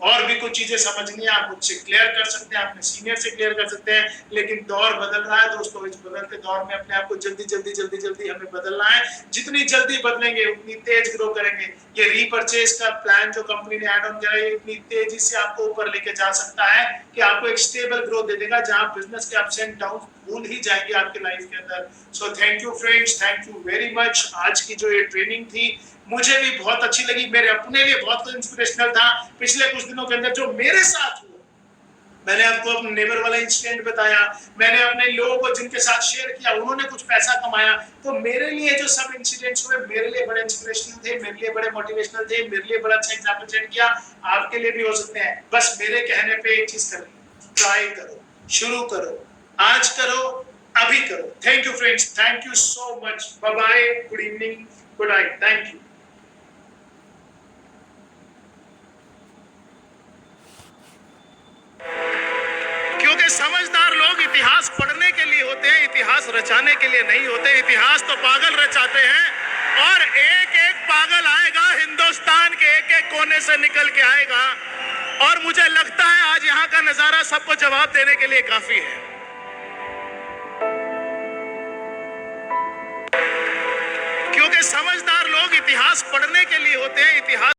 और भी कुछ चीजें समझनी है, आप मुझसे क्लियर कर सकते हैं, अपने सीनियर से क्लियर कर सकते हैं, लेकिन दौर बदल रहा है दोस्तों। इस बदलते दौर में अपने आप को जल्दी हमें बदलना है। जितनी जल्दी बदलेंगे उतनी तेज ग्रो करेंगे। ये रीपरचेज का प्लान जो कंपनी ने ऐड ऑन किया है, इतनी तेजी से आपको ऊपर लेके जा सकता है कि आपको एक स्टेबल ग्रोथ दे देगा, जहां बिजनेस के अप्स एंड डाउन भूल ही जाएंगे आपके लाइफ के अंदर। So thank you friends, thank you very much. आज की जो ये ट्रेनिंग थी मुझे भी बहुत अच्छी लगी, मेरे अपने लिए बहुत इंस्पिरेशनल था। पिछले कुछ दिनों के अंदर जो मेरे साथ हुआ, मैंने आपको अपने नेबर वाला इंसिडेंट बताया, मैंने अपने लोगों को जिनके साथ शेयर किया, उन्होंने कुछ पैसा कमाया। तो मेरे लिए जो सब इंसिडेंट्स हुए, मेरे लिए बड़े इंस्पिरेशनल थे, मेरे लिए बड़े मोटिवेशनल थे, मेरे लिए बड़ा अच्छा एग्जाम्पल सेट किया। आपके लिए भी हो सकते हैं। बस मेरे कहने पे एक चीज करनी, ट्राई करो। शुरू करो, आज करो, अभी करो। Thank you friends, thank you so much, bye bye, good evening, good night, thank you. क्योंकि समझदार लोग इतिहास पढ़ने के लिए होते हैं, इतिहास रचाने के लिए नहीं होते। इतिहास तो पागल रचाते हैं, और एक एक पागल आएगा, हिंदुस्तान के एक एक कोने से निकल के आएगा। और मुझे लगता है आज यहाँ का नजारा सबको जवाब देने के लिए काफी है। क्योंकि समझदार लोग इतिहास पढ़ने के लिए होते हैं, इतिहास